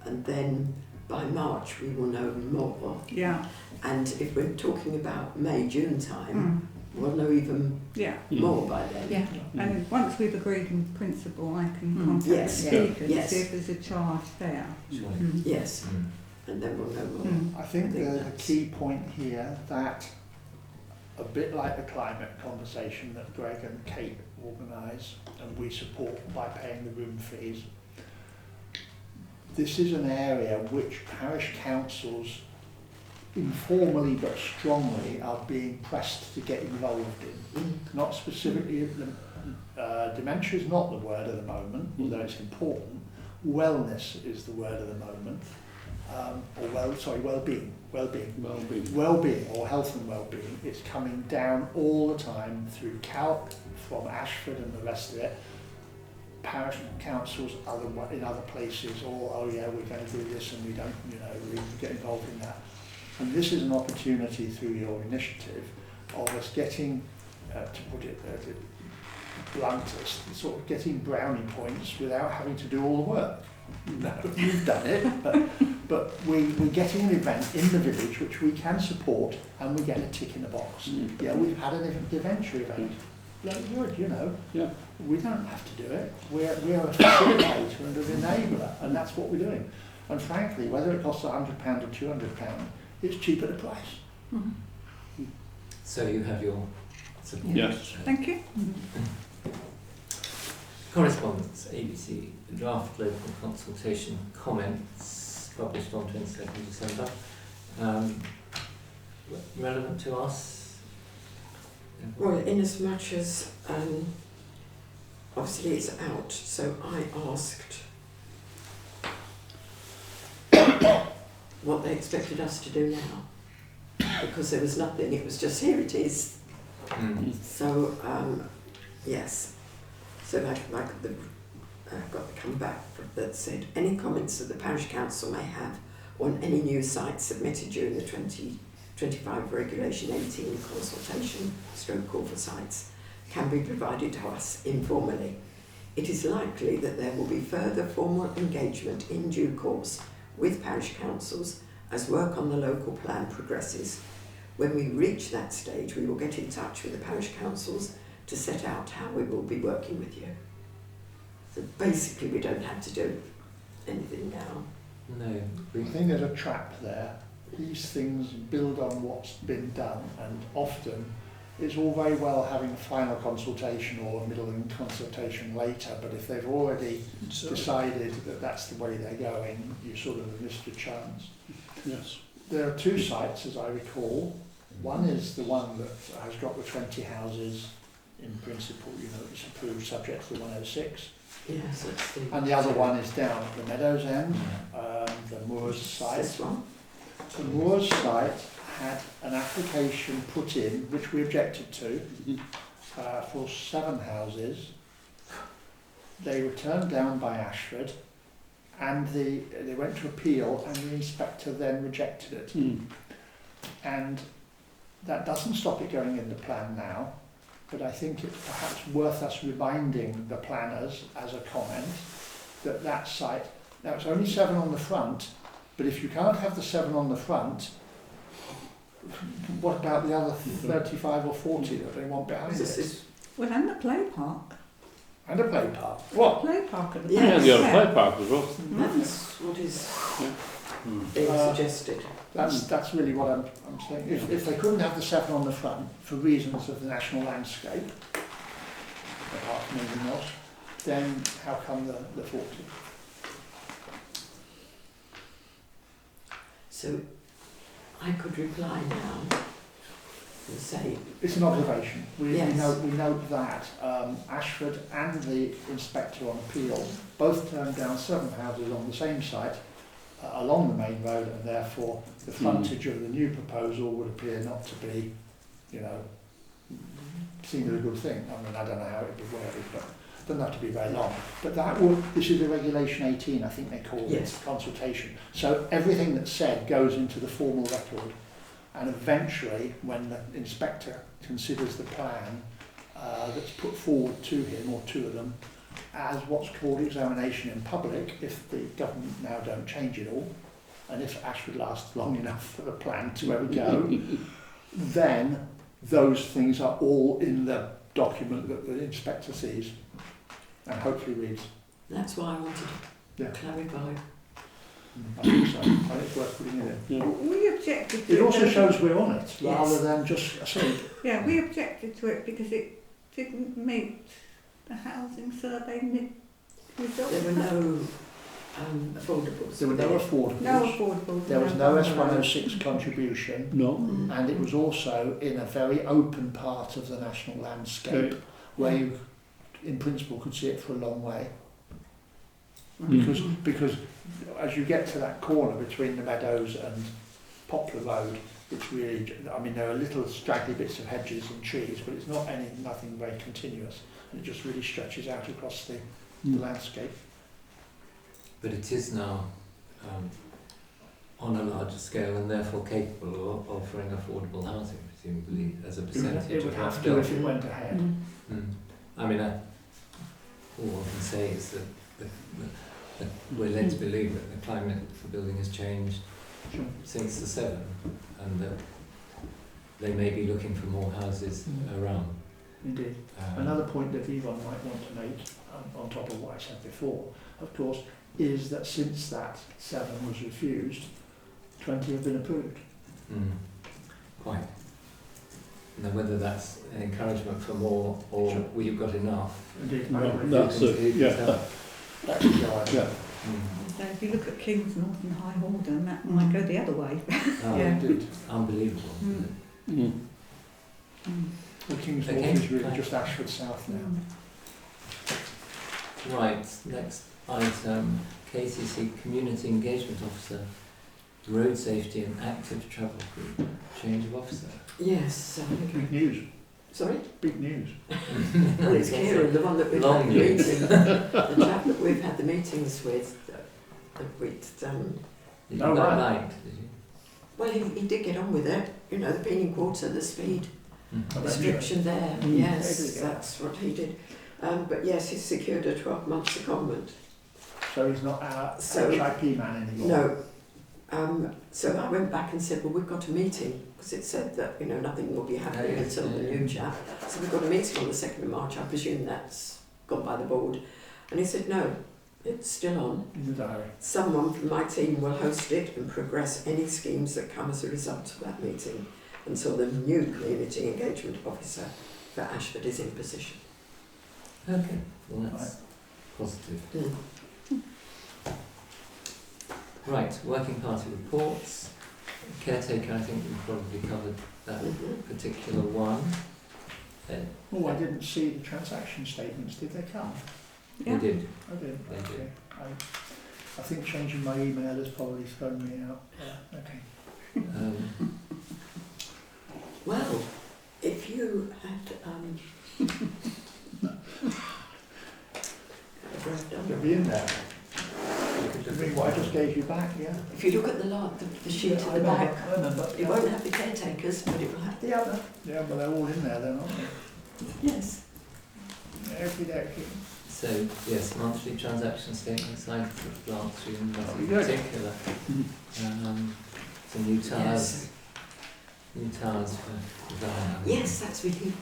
and then by March we will know more. Yeah. And if we're talking about May, June time, we'll know even Yeah. more by then. Yeah, and once we've agreed in principle, I can contact Yes. the speaker Yes. to see if there's a charge there. Yes, and then we'll know more. Mm. I think I think the that's- key point here that a bit like the climate conversation that Greg and Kate organise and we support by paying the room fees, this is an area which parish councils informally but strongly are being pressed to get involved in. Not specifically, dementia is not the word at the moment, although it's important. Wellness is the word at the moment. Well-being or health and well-being. It's coming down all the time through CALP, from Ashford and the rest of it. Parish councils in other places, or oh yeah, we're going to do this and we don't, we get involved in that. And this is an opportunity through your initiative of us getting, to put it bluntest, sort of getting brownie points without having to do all the work. No, you've done it, but we're getting an event in the village which we can support and we get a tick in the box. Yeah, we've had an adventure event. Good, Yeah. We don't have to do it. We're a facilitator and an enabler, and that's what we're doing. And frankly, whether it costs £100 or £200, it's cheap at the price. So you have your support. Yes. Thank you. Correspondence, ABC, draft local consultation comments published on 22nd December. Relevant to us? Well, in as much as obviously it's out, so I asked what they expected us to do now, because there was nothing, it was just here it is. So yes, so I got the comeback that said any comments that the parish council may have on any new sites submitted during the 2025 Regulation 18 consultation call for sites can be provided to us informally. It is likely that there will be further formal engagement in due course with parish councils as work on the local plan progresses. When we reach that stage, we will get in touch with the parish councils to set out how we will be working with you. So basically we don't have to do anything now. No. I think there's a trap there. These things build on what's been done, and often it's all very well having a final consultation or a middle consultation later, but if they've already decided that that's the way they're going, you sort of missed your chance. Yes. There are two sites, as I recall. One is the one that has got the 20 houses in principle, it's approved subject to the 106. Yes, that's the And the other one is down at the Meadows end, the Moors site. This one. The Moors site had an application put in, which we objected to, for 7 houses. They were turned down by Ashford, and they went to appeal, and the inspector then rejected it. And that doesn't stop it going in the plan now, but I think it's perhaps worth us reminding the planners as a comment that site, now it's only 7 on the front, but if you can't have the 7 on the front, what about the other 35 or 40 that they want behind it? Well, and the play park. And a play park. What? Play park at the Yes. Yeah, the other play park as well. That's what is being suggested. That's really what I'm saying. If they couldn't have the 7 on the front for reasons of the national landscape, apart from anything else, then how come the 40? So I could reply now and say It's an observation. We Yes. note that Ashford and the inspector on appeal both turned down 7 houses on the same site along the main road, and therefore the frontage of the new proposal would appear not to be, seen as a good thing. I mean, I don't know how it would be worded, but it doesn't have to be very long. But this is the Regulation 18, I think they call it, Yes. consultation. So everything that's said goes into the formal record. and eventually, when the inspector considers the plan that's put forward to him or to them as what's called examination in public, if the government now don't change it all, and if Ashford lasts long enough for the plan to ever go, then those things are all in the document that the inspector sees and hopefully reads. That's why I wanted to clarify. I think so. I think it's worth putting in it. Yeah. We objected to It also shows we're on it, Yes. rather than just asleep. Yeah, we objected to it because it didn't meet the housing survey results. There were no affordables. There were no affordables. No affordables. There was no S106 contribution, No. and it was also in a very open part of the national landscape Okay. where you, in principle, could see it for a long way. Mm. Because as you get to that corner between the meadows and Poplar Road, it's really, I mean, there are little straggly bits of hedges and trees, but it's nothing very continuous, and it just really stretches out across the landscape. But it is now on a larger scale and therefore capable of offering affordable housing, presumably, as a percentage It would of have what's to built. if it went ahead. I mean, all I can say is that we're led to believe that the climate for building has changed Sure. since the 7, and that they may be looking for more houses around. Indeed. Another point that Yvonne might want to make, on top of what I said before, of course, is that since that 7 was refused, 20 have been approved. Quite. Now, whether that's an encouragement for more or Sure. we've got enough. Indeed. No, I that's agree. it. Yeah. That's the idea. Yeah. So if you look at Kingsnorth and High Haldon, that might go the other way. Oh, Yeah. Indeed. unbelievable. Mm. Mm. Well, Kingsnorth Okay. is really just Ashford South now. Right, next item, KCC Community Engagement Officer, Road Safety and Active Travel Group, change of officer. Yes. Big news. Sorry? Big news. Well, it's Kieran, the one that we've Long had the news. meeting, the chap that we've had the meetings with, that we'd Did you Oh, not right. like, did you? well, he did get on with it. You know, the Beanie Quarter, the speed Mhm. restriction there. Mm. Yes, Yeah. that's what he did. But yes, he's secured a 12-month secondment. So he's not our So- HIP man anymore. No. So I went back and said, well, we've got a meeting, because it said that, you know, nothing will be happening Oh, yes, until the yeah. new chap. So we've got a meeting on the 2nd of March. I presume that's gone by the board. And he said, no, it's still on. In the diary. Someone from my team will host it and progress any schemes that come as a result of that meeting until the new community engagement officer for Ashford is in position. Okay, well that's positive. Right, working party reports. Caretaker, I think we probably covered that particular one. Oh, I didn't see the transaction statements. Did they come? We did. I did. They did. Okay. I think changing my email has probably thrown me out. Yeah. Okay. Well, if you had It'll be in there. I mean, what I just gave you back, yeah. if you look at the sheet Yeah, at I the remember, back, I remember. it won't have the caretakers, but it will have the other. Yeah, but they're all in there then, aren't they? Yes. Okey-dokey. So, yes, monthly transaction statements, I've glanced through them, nothing Very good. particular. Some new towers. New towers for Diana. Yes, that's really.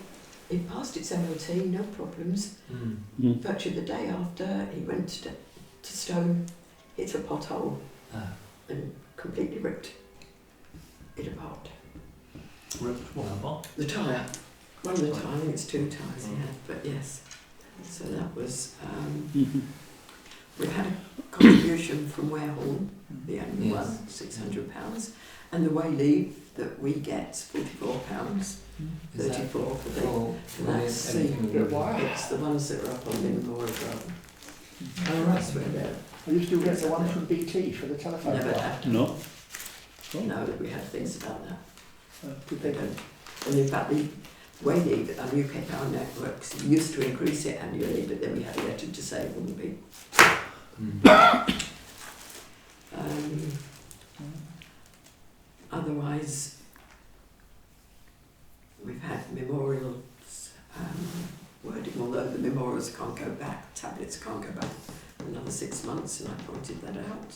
It passed its MOT, no problems. Mm. Virtually the day after, he went to Stone, hit a pothole, and completely ripped it apart. Ripped one apart. The tyre. One of the tyre, I think it's 2 tyres he had, but yes. So that was. We've had a contribution from Warehorn, the only Yes. one, £600, and the Wayleave that we get £44, Is that 34 for the. for That's everything the- that we- Wow. It's the ones that are up on Livermore as well. Oh, That's where they're. Are you still get the one from BT for the telephone? Never line? have. No. No, that we had things about that. Did They they don't. And in fact, the Wayleave, UK Power Networks, used to increase it annually, but then we had a letter to say it wouldn't be. Otherwise, wording, although the memorials can't go back, tablets can't go back for another 6 months, and I pointed that out.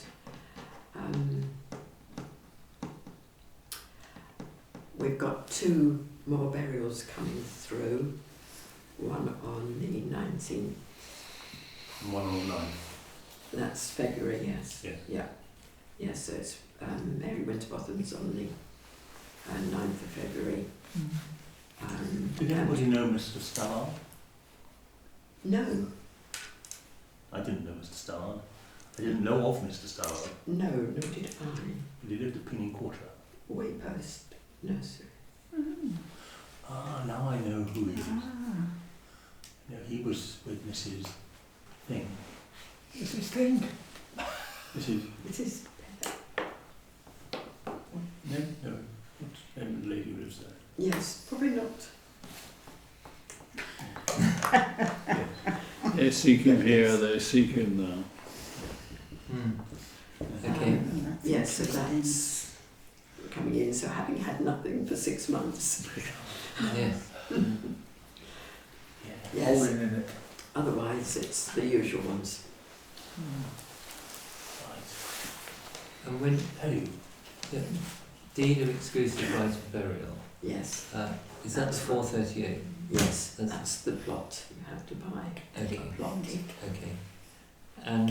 We've got 2 more burials coming through, one on the 19th. And 1 on 9. That's February, yes. Yeah. Yeah. Yes, so it's Mary Winterbottom's on the 9th of February. Did anybody know Mr. Stallard? No, I didn't know Mr. Stallard. I didn't know of Mr. Stallard. no, nor did I. But he lived at Pinning Quarter. Waypost Nursery. Ah, now I know who he is. No, he was with Mrs. Thing. Mrs. Thing. Mrs. It is. No, what's the name of the lady who lives there? Yes, probably not. They seek him here, they seek him there. Okay. Yes, so that's coming in. So having had nothing for 6 months. Yes. Yes. All in it. Otherwise, it's the usual ones. Right. And when the deed of exclusive right of burial, Yes. is that the 438? Yes, that's the plot you have to buy. Okay. A plot. Okay. And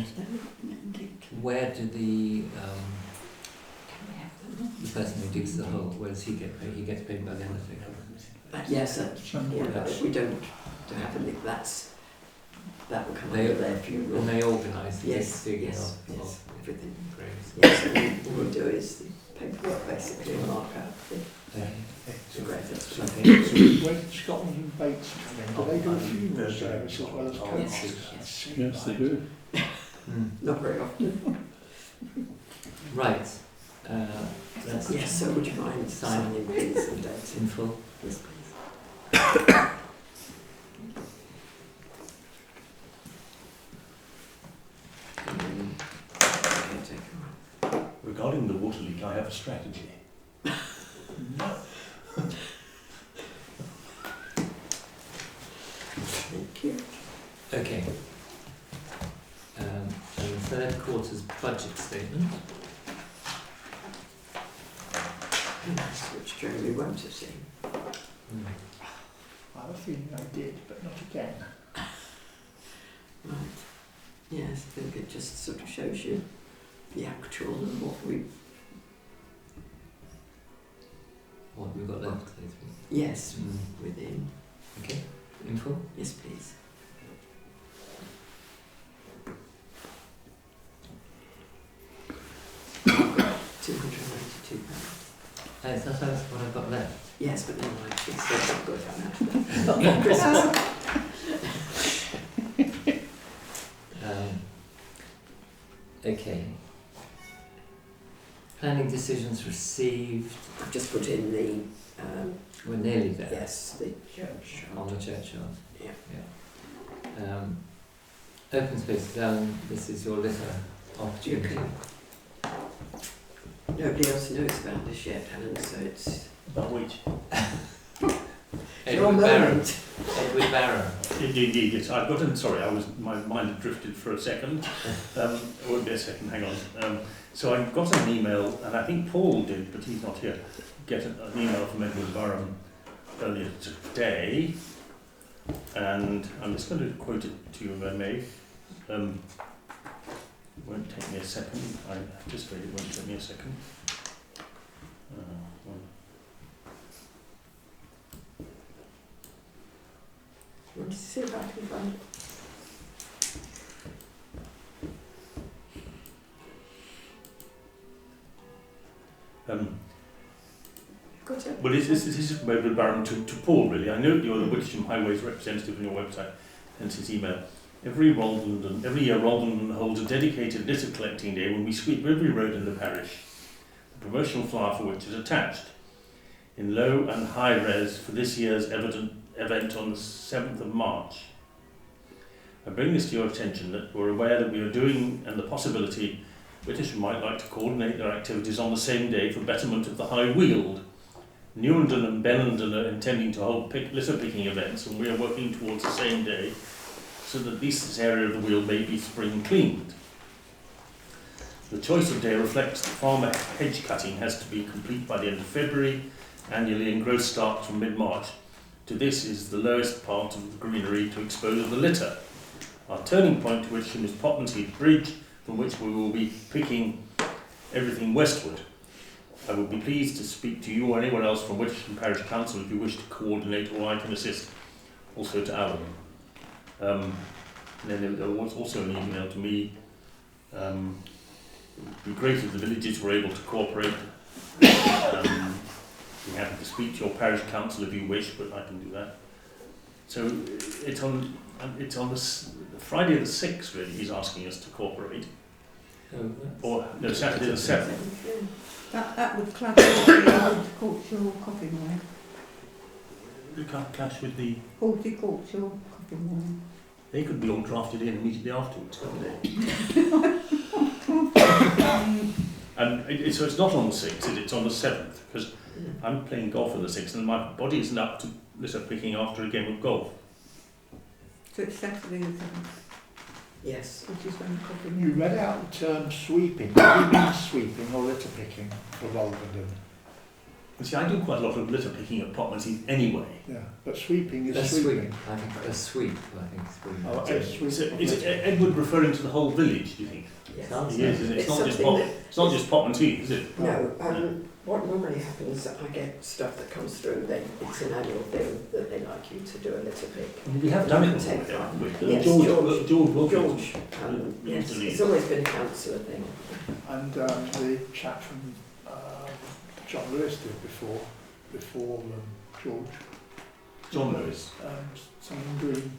where do the person who digs the hole, where does he get paid? He gets paid by the undertaker. Yes, but if we don't have it, that will come under their funeral. And they organise the Yes, digging yes, of yes, everything. graves. Yes, and all we'll do is the paperwork basically and mark out the grave. So when Scotland and Bates come in, do they do a funeral service as well as Yes, coaches? yes. Yes, they do. Not very often. Right. That's Yes, so would you mind signing these and dates? in full. Yes, please. And then, caretaker one. Regarding the water leak, I have a strategy. Thank you. Okay. And the third quarter's budget statement. Which Jeremy won't have seen. I have a feeling I did, but not again. Right. Yes, I think it just sort of shows you the actual and what we've got left? yes, within. Okay. In full. Yes, please. £292. Is that what I've got left? Yes, but never mind. It's still not good. I'm out of Christmas. Okay. Planning decisions received. I've just put in the We're nearly there. yes, the church. On the churchyard. Yeah. Open space. This is your little opportunity. Nobody else knows about this yet, Helen, so it's About which? your Edward Barrow. moment. Edward Barrow. Indeed, yes. I've got it. Sorry, my mind had drifted for a second. It won't be a second. Hang on. So I got an email, and I think Paul did, but he's not here. Get an email from Edward Barrow earlier today, and I'm just going to quote it to you if I may. Won't take me a second. I anticipate it won't take me a second. You want to see if I can find it? Got it? Well, this is from Edward Barron to Paul, really. I know you're the Wittersham Highways representative on your website, hence his email. Every year Roldan holds a dedicated litter collecting day when we sweep every road in the parish, the promotional flyer for which is attached in low and high res for this year's event on the 7th of March. I bring this to your attention that we're aware that we are doing and the possibility Wittersham might like to coordinate their activities on the same day for betterment of the High Weald, Newenden and Benenden are intending to hold litter picking events, and we are working towards the same day, so that at least this area of the wheel may be spring cleaned. The choice of day reflects that farmer hedge cutting has to be complete by the end of February annually, and growth starts from mid-March. To this is the lowest part of the greenery to expose the litter. Our turning point to Wittersham is Potmansheath Bridge, from which we will be picking everything westward. I would be pleased to speak to you or anyone else from Wittersham Parish Council if you wish to coordinate, or I can assist, also to Alan. And then there was also an email to me. It would be great if the villages were able to cooperate. Be happy to speak to your parish council if you wish, but I can do that. So it's on the Friday the 6th, really, he's asking us to cooperate. Or no, Saturday the 7th. That would clash with the horticultural coffee morning. You can't clash with the... Horticultural coffee morning. They could be all drafted in immediately afterwards, couldn't they? So it's not on the 6th, it's on the 7th, because I'm playing golf on the 6th and my body isn't up to litter picking after a game of golf. So it's Saturday the 7th. Yes. Which is when the coffee You morning. read out the term sweeping. Do you mean sweeping or litter picking for Wolverhampton? And see, I do quite a lot of litter picking at Potmansheath anyway. Yeah, but sweeping is A sweeping. sweep. I think a sweep. I think it's sweep. Oh, a sweep. Is Edward referring to the whole village, do you think? Yes. Sounds It is, isn't it? It's not just something it's not just Potmansheath, is it? No, what normally happens is that I get stuff that comes through, it's an annual thing that they like you to do a litter pick. We have done it Take before, that. haven't we? Yes, George Wilkins. George, yes, used to lead. it's always been a councillor thing. And the chap from John Lewis did before George. John Lewis. Someone Green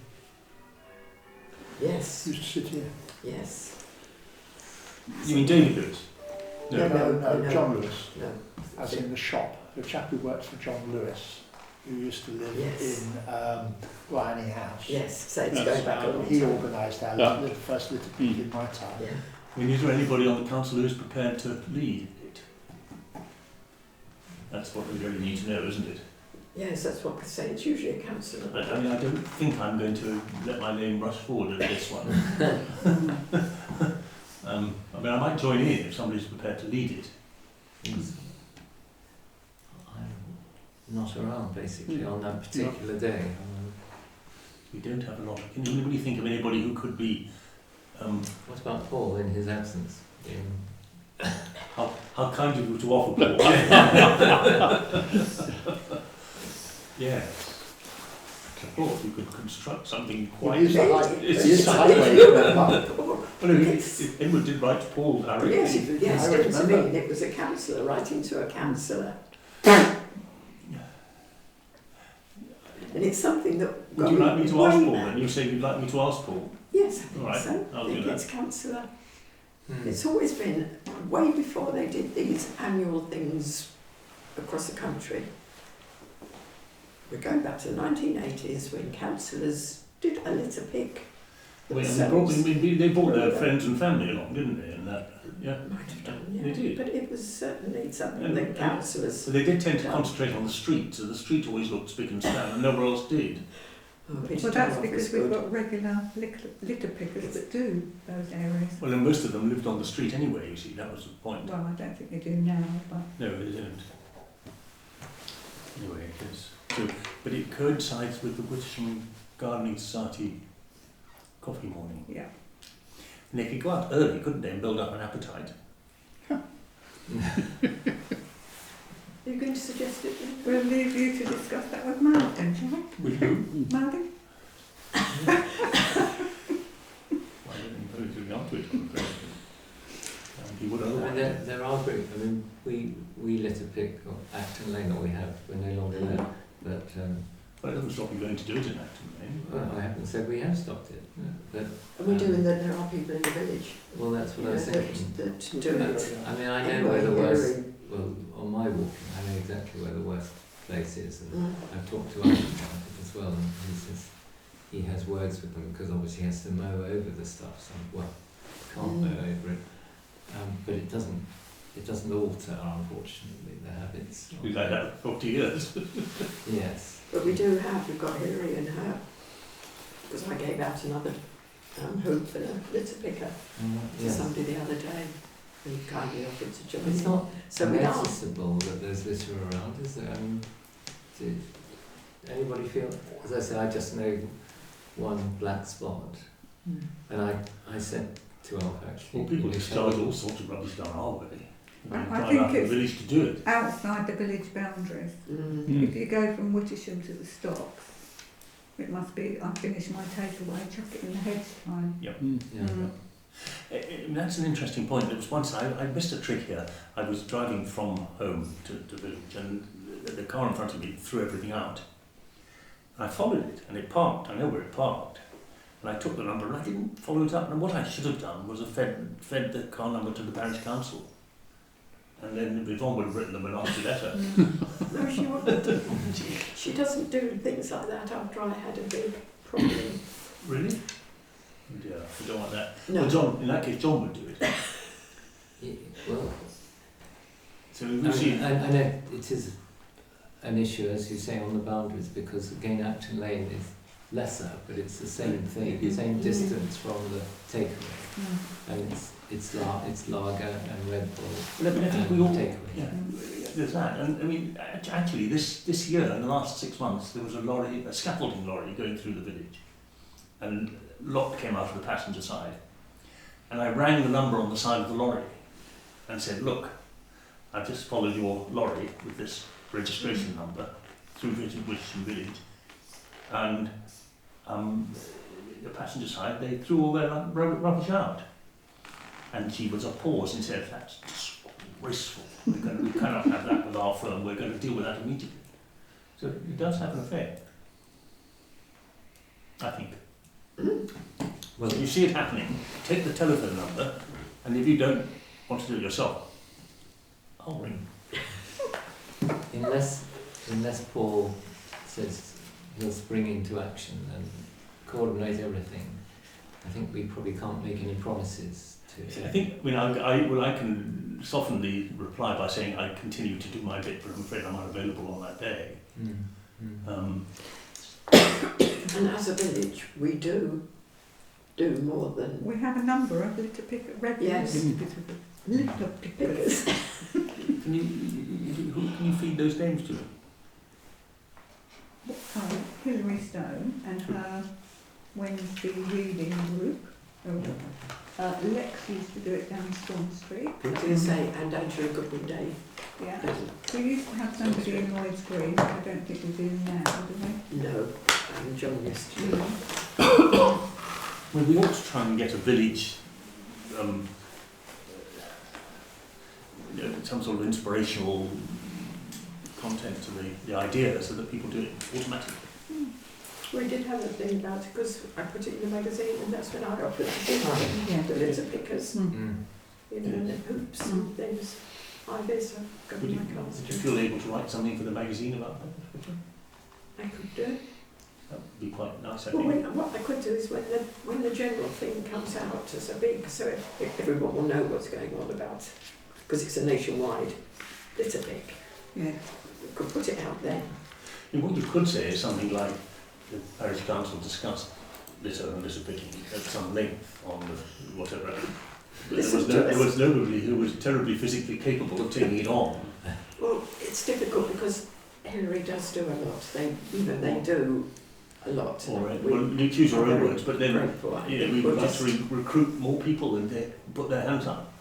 Yes, used to sit here. yes. You mean David Lewis? No, no. John Lewis, No. as in the shop. The chap who worked for John Lewis, who used to live Yes. in Bryony House. Yes, so it's Yes. going back a long He time. organised our Yeah. first litter pick in my time. Yeah. I mean, is there anybody on the council who is prepared to lead it? That's what we really need to know, isn't it? Yes, that's what we say. It's usually a councillor. I mean, I don't think I'm going to let my name rush forward at this one. I mean, I might join in if somebody's prepared to lead it. I'm not around basically on that particular day. We don't have a lot. Can anybody think of anybody who could be? What about Paul in his absence? How kind of you to offer, Paul. Yes. Of course, you could construct something quite. It is a high- It's it is a a highway. Well, no, Edward did write to Paul directly. Yes, I it didn't remember. mean it was a councillor writing to a councillor. And it's something that... Would you like me to ask way Paul back. then? You say you'd like me to ask Paul? Yes, I think All right, so. I'll I do think that. it's councillor. Hmm. It's always been way before they did these annual things across the country. We're going back to the 1980s when councillors did a litter pick. Well, themselves. they brought their friends and family along, didn't they? And that, yeah. Might have done, yeah. They did. But it was certainly something And- that councillors... So they did tend to concentrate on the street, so the street always looked spick and span, and nowhere else did. Oh, Peter Well, that's Danoff because was we've good. got regular litter pickers that do those areas. Well, and most of them lived on the street anyway, you see, that was the point. Well, I don't think they do now, but No, they didn't. Anyway, yes. So, but it coincides with the Wittersham Gardening Society coffee morning. yeah. And they could go out early, couldn't they, and build up an appetite. Are you going to suggest it then? We'll leave you to discuss that with Malden, shall we? With who? Malden? Why didn't you put it onto it? He would I mean, otherwise. there are groups. I mean, we litter pick Acton Lane, or we have. We're no longer there. But Well, it doesn't stop you going to do it in Acton Lane. well, I haven't said we have stopped it. But And we're doing that. There are people in the village, well, that's what I was thinking. that do it. I mean, I know where the worst. Well, on my walking, I know exactly where the worst place is, and I've talked to others about it as well. And he says he has words with them because obviously he has to mow over the stuff. So can't mow over it. But it doesn't it doesn't alter, unfortunately, the habits. We've had that for 40 years. Yes. But we've got Hillary and her, because I gave out another hoop and a litter picker to Yes. somebody the other day, who kindly offered to join It's in. not So we are. noticeable that there's litter around, is there? Did anybody feel? As I say, I just know one black spot, and I said to Alf actually. Well, people "Will you discharge show me?" all sorts of rubbish down our way. I Drive think out the it's- village to do it. Outside the village boundaries. If you go from Wittersham to the stocks, it must be, I finish my takeaway, chuck it in the hedge time. Yeah. That's an interesting point. There was once I missed a trick here. I was driving from home to village, and the car in front of me threw everything out. I followed it, and it parked. I know where it parked. And I took the number, and I didn't follow it up. And what I should have done was fed the car number to the parish council. And then Yvonne would have written them a nasty letter. No, she wouldn't. She doesn't do things like that after I had a big problem. Really? Yeah, I don't want that. No. Well, John, in that case, John would do it. Well, So we see. I know it is an issue, as you say, on the boundaries, because again, Acton Lane is lesser, but it's the same thing, the same distance from the takeaway, and it's lager and Red Bull. But I think we and all. takeaway. Yeah, there's that. And I mean, actually, this year, in the last 6 months, there was a scaffolding lorry going through the village, and a lot came out of the passenger side. And I rang the number on the side of the lorry and said, look, I've just followed your lorry with this registration number through Wittersham Village, and the passenger side, they threw all their rubbish out. And she was appalled and said, that's disgraceful. We cannot have that with our firm. We're going to deal with that immediately. So it does have an effect, I think. Well, If you see it happening, take the telephone number, and if you don't want to do it yourself, I'll ring. unless Paul says he'll spring into action and coordinate everything, I think we probably can't make any promises to. I think, I can soften the reply by saying I continue to do my bit, but I'm afraid I'm unavailable on that day. And as a village, we do more than We have a number of litter pickers, regular Yes. litter pickers. pickers. Who can you feed those names to? Hilary Stone and her Wednesday reading group. Lex used to do it down Storm Street. I was going to say, and Angela Goodwin Day. Yeah. We used to have somebody in Lloyd's Green, but I don't think we do now, do we? No, John used to do. Well, we ought to try and get a village, some sort of inspirational content to the idea, so that people do it automatically. We did have a thing about it because I put it in the magazine, and that's when I offered to do the litter pickers, you know, and the hoops and things like this. I've got Would you, my cards. would you feel able to write something for the magazine about that? I could do. That would be quite nice, I But think. what I could do is when the general thing comes out as a big, so everyone will know what's going on about, because it's a nationwide litter pick. Yeah. We could put it out there. And what you could say is something like the parish council discussed litter and litter picking at some length on the whatever. But there was nobody who was terribly physically capable of taking it on. Well, it's difficult because Hillary does do a lot. They do a lot. All right. Well, you choose your own words, but then grateful. we would like to recruit more people and they put their hands up.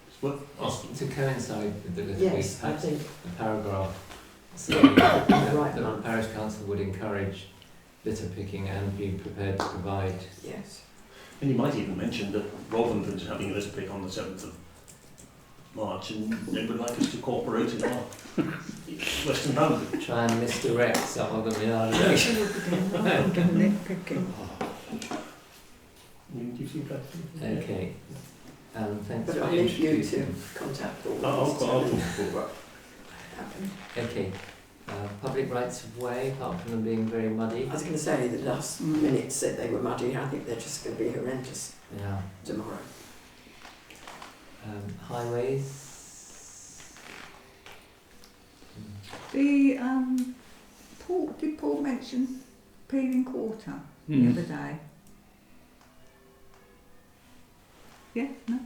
It's worth asking. To coincide with the litter Yes, pick, I perhaps think. a paragraph saying that Right the month. parish council would encourage litter picking and be prepared to provide. Yes. And you might even mention that Rolventon's having a litter pick on the 7th of March and they would like us to cooperate in our Western boundary. Try and misdirect some of them in our direction. Do you see that? Okay. Thanks But for I'll leave you to introducing. contact all I'll of us to talk know to what happened. Okay. Public rights of way, apart from them being very muddy. I was going to say the last minute said they were muddy. I think they're just going to be horrendous Yeah. tomorrow. Highways. The did Paul mention Peeling Quarter the other day? Yeah, no?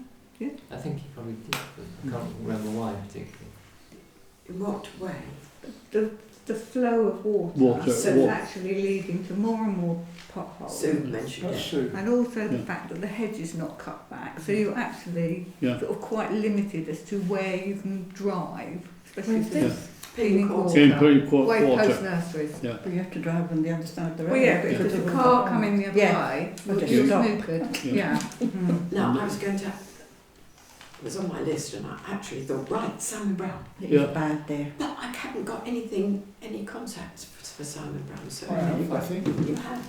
I think he probably did, but I can't remember why particularly. In what way? The flow of water So that's actually leading to more and more potholes. Sue mentioned That's it. Sue. And also the Yeah. fact that the hedge is not cut back, so you're actually Yeah. sort of quite limited as to where you can drive, especially Where's if this? it's Peeling Quarter. Peeling Way post Quarter. nurseries. Yeah. But you have to drive on the other side of the road. Well, yeah, but if because there's a of car the- coming the other Yeah. way, But you're you stop. snookered. Yeah. Yeah. Mm. Now, I was going to, it was on my list and I actually thought, right, Simon Brown. It Yeah. is bad there. But I haven't got any contacts for Simon Brown, so I think you have.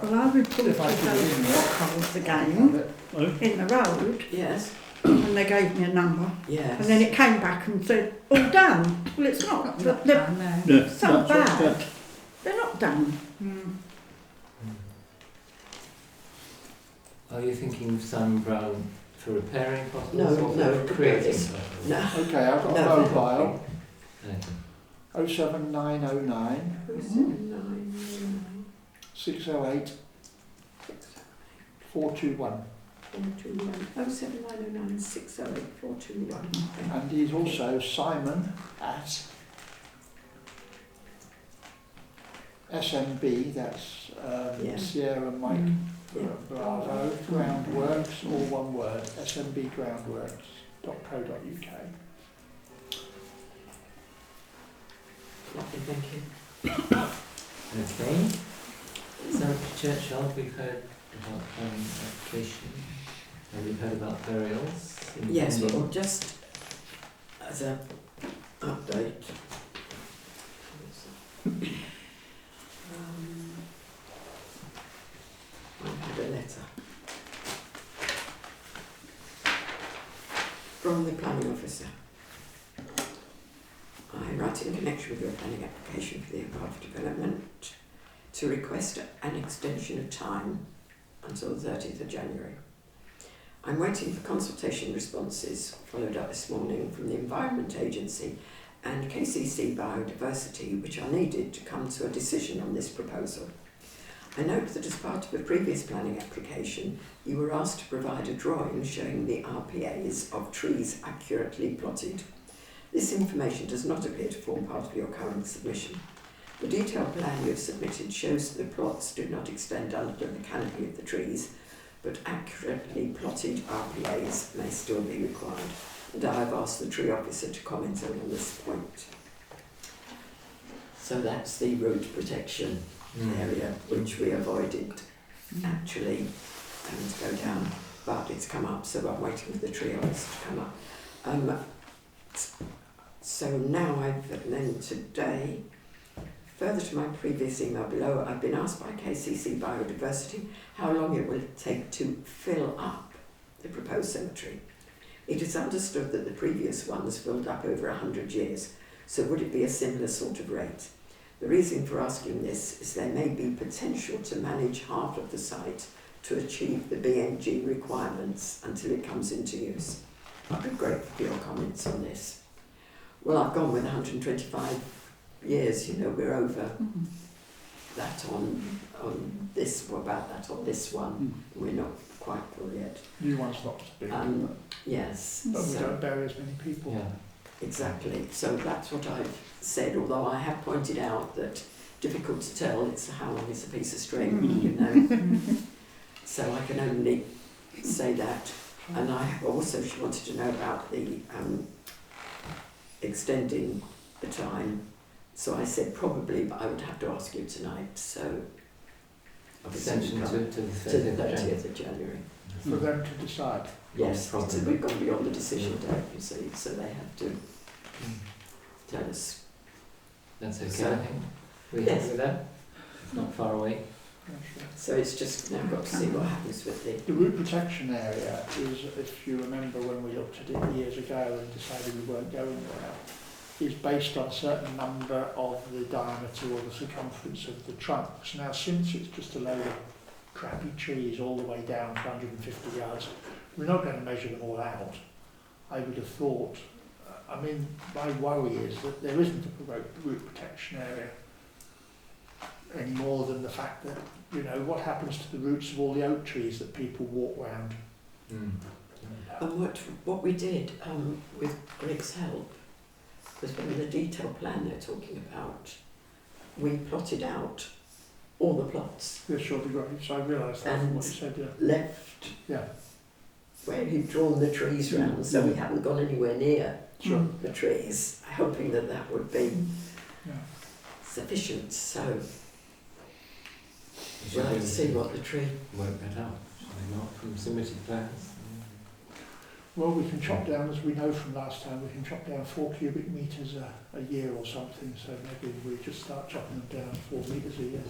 Well, I reported If I could those ring potholes again Oh, in the road, Yes, and they gave me a number. yes. And then it came back and said, all done. Well, it's not. Not They're done, no. yeah, so that's right, bad. yeah. They're not done. Mm. Are you thinking of Simon Brown for repairing potholes No, or no, for creating repairing. potholes? No. Okay, I've got No, a mobile, Okay. 07909 07909 608 421. 421 07909 608 421. And he's also Simon at SMB, that's Yeah. Sierra Mike Yeah. Bravo, Groundworks, all one word, smbgroundworks.co.uk. Lovely, thank you. Okay. So Churchyard, we've heard about application, and we've heard about burials. Yes, impending. well, just as a update. I had a letter from the planning officer. I write in connection with your planning application for the above development to request an extension of time until the 30th of January. I'm waiting for consultation responses followed up this morning from the Environment Agency and KCC Biodiversity, which are needed to come to a decision on this proposal. I note that as part of a previous planning application, you were asked to provide a drawing showing the RPAs of trees accurately plotted. This information does not appear to form part of your current submission. The detailed plan you have submitted shows that the plots do not extend under the canopy of the trees, but accurately plotted RPAs may still be required, and I have asked the tree officer to comment on this point. So that's the root protection area, which we avoided actually having to go down, but it's come up, so I'm waiting for the tree officer to come up. So now then today, further to my previous email below, I've been asked by KCC Biodiversity how long it will take to fill up the proposed cemetery. It is understood that the previous ones filled up over 100 years, so would it be a similar sort of rate? The reason for asking this is there may be potential to manage half of the site to achieve the BNG requirements until it comes into use. I'd be grateful for your comments on this. Well, I've gone with 125 years, we're over that on this, or about that on this one. We're not quite full yet. New one's not as big, Yes. but we So- don't bury as many people. Yeah. Exactly. So that's what I've said, although I have pointed out that difficult to tell, it's how long is a piece of string, So I can only say that. And she wanted to know about the extending the time. So I said probably, but I would have to ask you tonight. So Extension to the to the 30th of January. 30th of January. For them to decide. Yes, Probably. so we've gone beyond the decision date, you see, so they have to tell us. That's okay, So- I think. We Yes. happy with that? It's not far away. So it's just now got to see what happens with The root protection area is, if you remember when we looked at it years ago and decided we weren't going there, is based on a certain number of the diameter or the circumference of the trunks. Now, since it's just a load of crappy trees all the way down for 150 yards, we're not going to measure them all out. I would have thought, I mean, my worry is that there isn't a root protection area any more than the fact that, you know, what happens to the roots of all the oak trees that people walk round. Mm. And what we did with Greg's help was when the detailed plan they're talking about, we plotted out all the plots. Yeah, sure, be great. So I realised that from what you said, yeah. Left where he'd drawn the trees round, so we hadn't gone anywhere near the trees, hoping that that would be sufficient. So we'll have to see what the tree work that out. Should they not from submitted plans? Well, we can chop down, as we know from last time, we can chop down 4 cubic metres a year or something, so maybe we just start chopping them down 4 metres a year.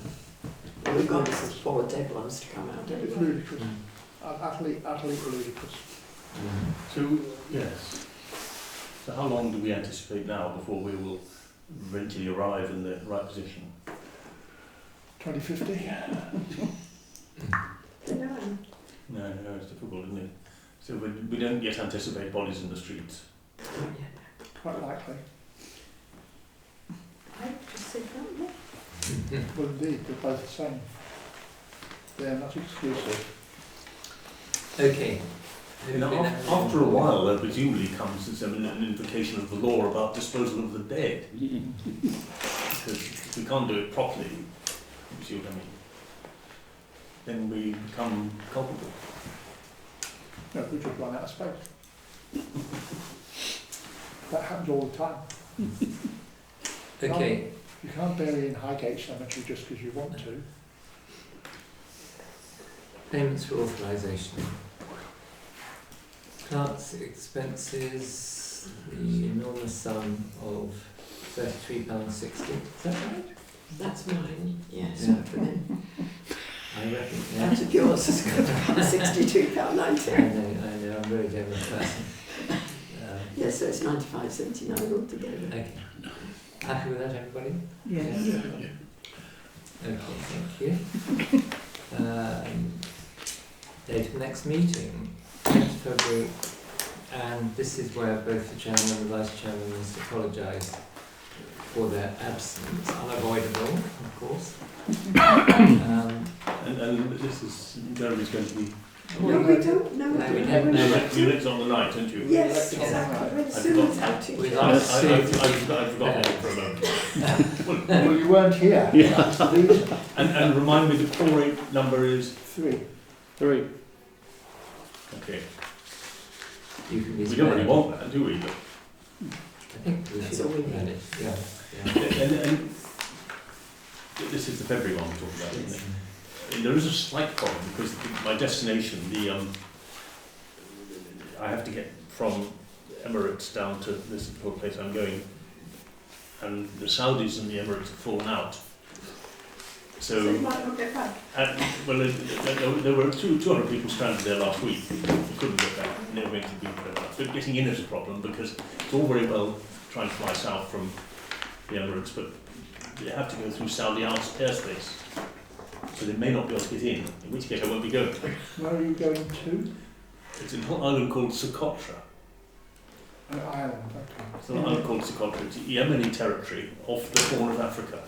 Well, we've got 4 dead ones to come out. It's Anyway. ludicrous. Utterly ludicrous. So, yes. So how long do we anticipate now before we will eventually arrive in the right position? 2050? No, it's difficult, isn't it? So we don't yet anticipate bodies in the streets. Not yet. Quite likely. I just said that. Well, indeed, they're both the same. They're not exclusive. Okay. Now, after a while, there presumably comes an implication of the law about disposal of the dead. Because if we can't do it properly, you see what I mean, then we become culpable. No, we just run out of space. That happens all the time. Okay. You can't bury in Highgate Cemetery just because you want to. Payments for authorisation. Clerk's expenses, the enormous sum of £33.60. Is that right? That's mine, yes. Yeah. But then I reckon, out of yours has got about £62.90. I know, I'm a very generous person. Yes, so it's 95.79 altogether. Okay. Happy with that, everybody? Yes. Yeah. Okay, thank you. Date of next meeting, 10th February, and this is where both the chairman and the vice chairman must apologise for their absence, unavoidable, of course. And this is, Jeremy's going to be... No, we don't. No, No, we don't. don't. No. You lives on the night, don't you? Yes, exactly. When I Sue's out, We'd it like to see I've forgotten it for a moment. Well, you weren't here. Yeah. That's the reason. And remind me, the call rate number is... 3. 3. Okay. You can be We don't really spared. want that, do we? But, I think we That's should all we need. manage. Yeah. and this is the February one we're talking about, isn't it? And there is a slight problem because my destination, I have to get from Emirates down to this place I'm going, and the Saudis and the Emirates have fallen out. So you might not get back. well, there were 200 people stranded there last week. We couldn't get back. And they were making people go back. But getting in is a problem because it's all very well trying to fly south from the Emirates, but you have to go through Saudi airspace. So they may not be able to get in which case I won't be going. Where are you going to? It's an island called Socotra. An island, okay. It's an island called Socotra. It's Yemeni territory off the Horn of Africa.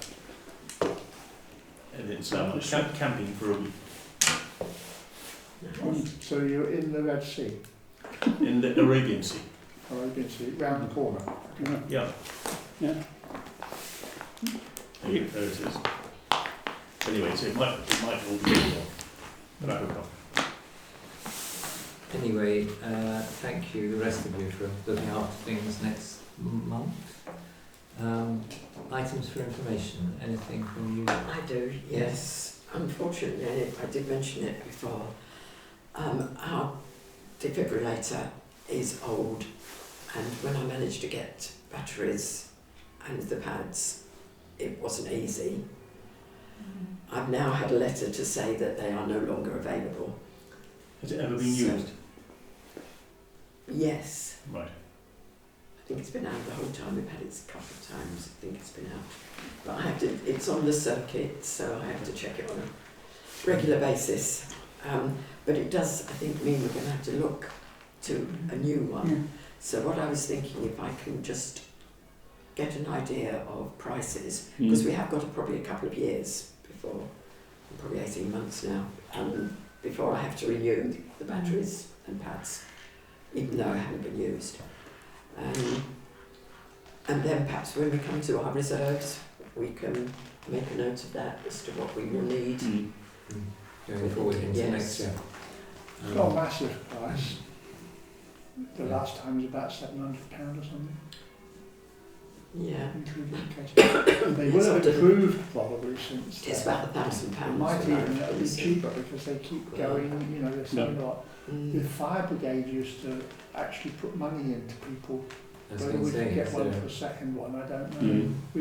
And it's camping for a week. So you're in the Red Sea, In the Arabian Sea. Arabian Sea, round the corner. Yeah. Yeah. There it is. Anyway, so it might all be more, but I hope not. Anyway, thank you, the rest of you, for looking after things next month. Items for information, anything from you? I do, yes. Unfortunately, I did mention it before. Our defibrillator is old, and when I managed to get batteries and the pads, it wasn't easy. I've now had a letter to say that they are no longer available. Has it ever been used? Yes. Right. I think it's been out the whole time. We've had it a couple of times. I think it's been out. But I have to, it's on the circuit, so I have to check it on a regular basis. But it does, I think, mean we're going to have to look to a new one. Yeah. So what I was thinking, if I can just get an idea of prices, because we have got probably a couple of years before, probably 18 months now, before I have to renew the batteries and pads, even though I haven't been used. And then perhaps when we come to our reserves, we can make a note of that as to what we will need. Going forward into next year. It's not a massive price. The last time was about £700 or something, Yeah. including the case. They will have improved probably since It's then. about £1,000. It might even be obviously. cheaper because they keep going, you know, they're saying a lot. The fire brigade used to actually put money into people. I was Whether going we to could say, get is one there- for the second one, I don't know.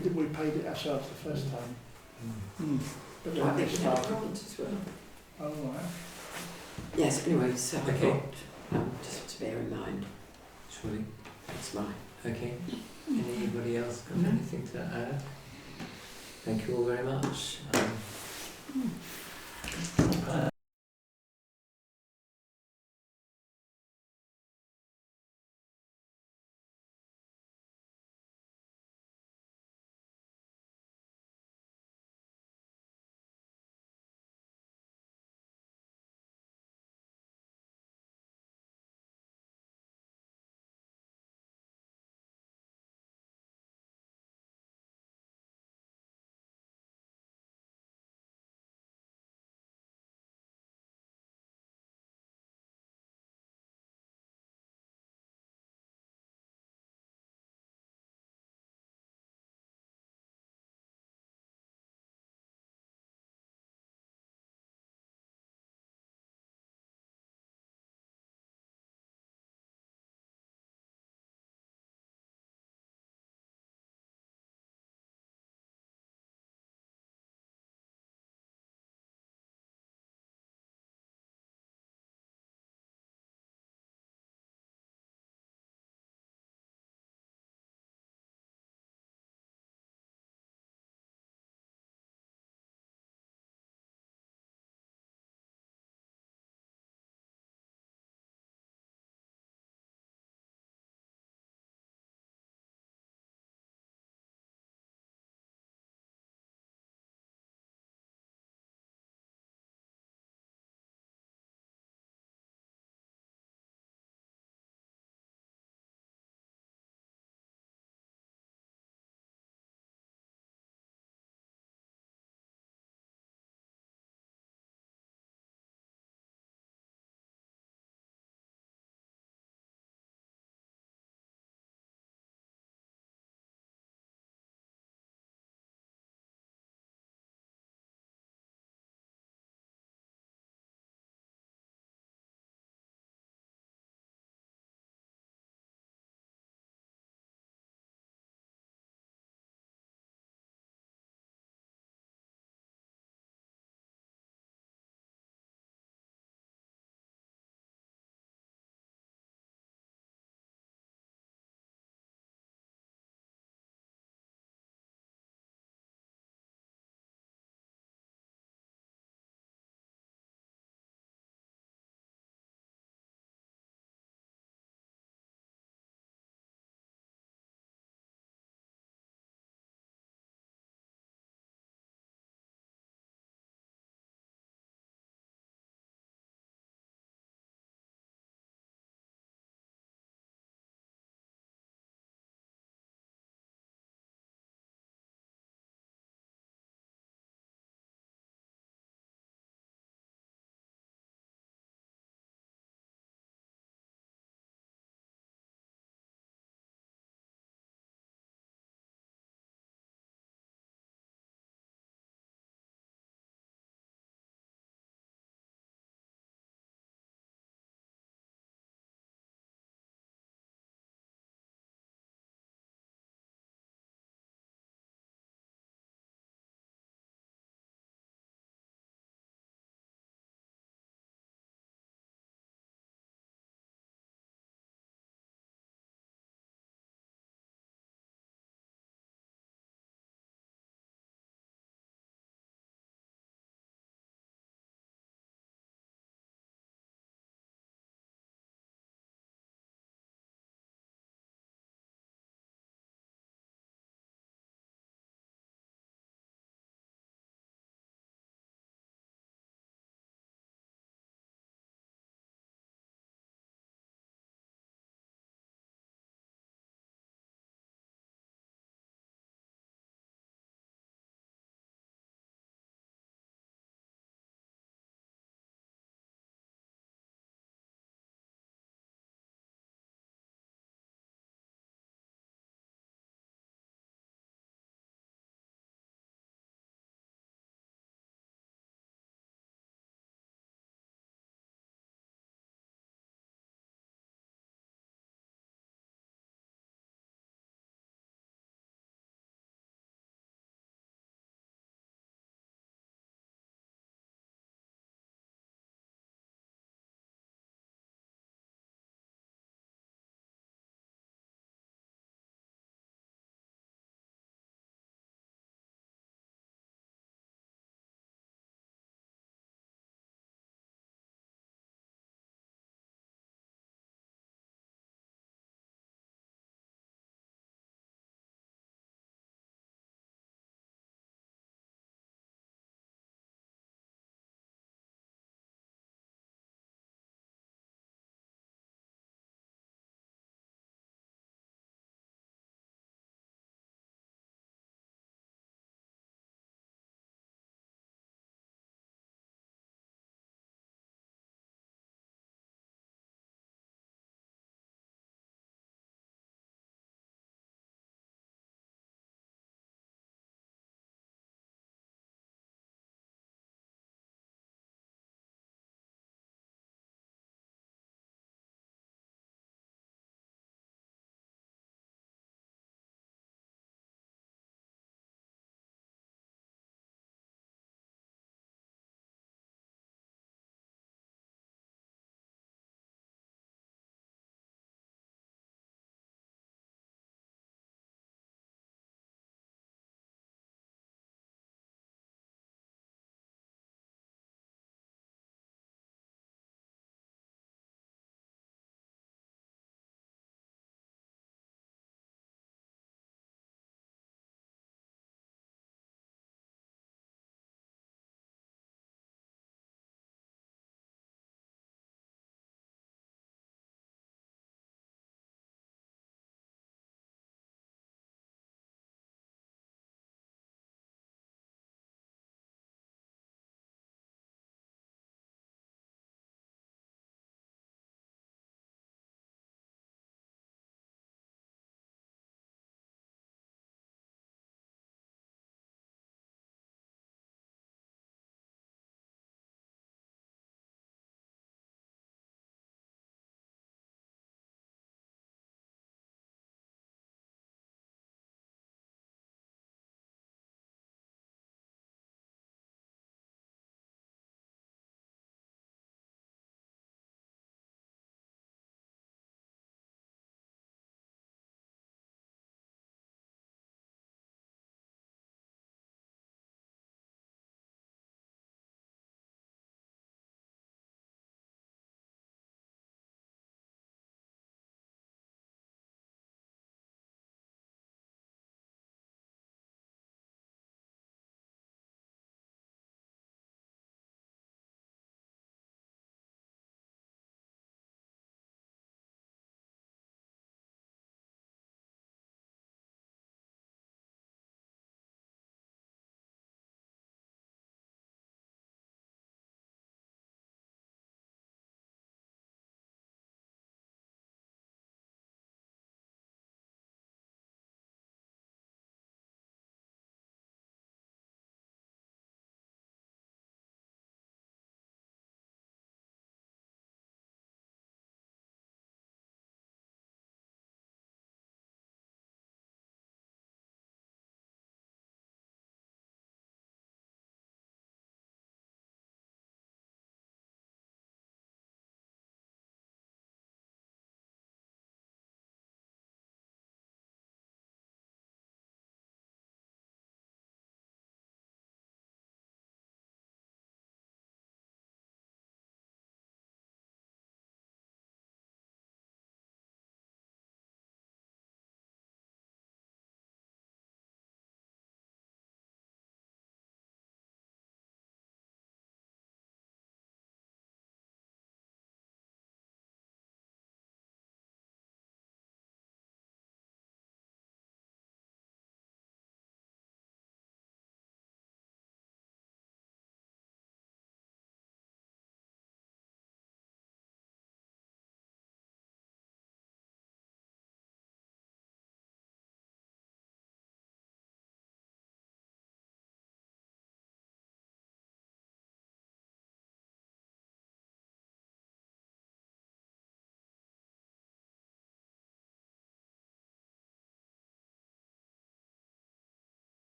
Mm. We paid it ourselves the first time. But I when we think we had a started, grant as well. oh right. Yes, anyway, so I Okay. thought, just to bear in mind, Surely. that's mine. Okay. Anybody else got anything to add? Thank you all very much.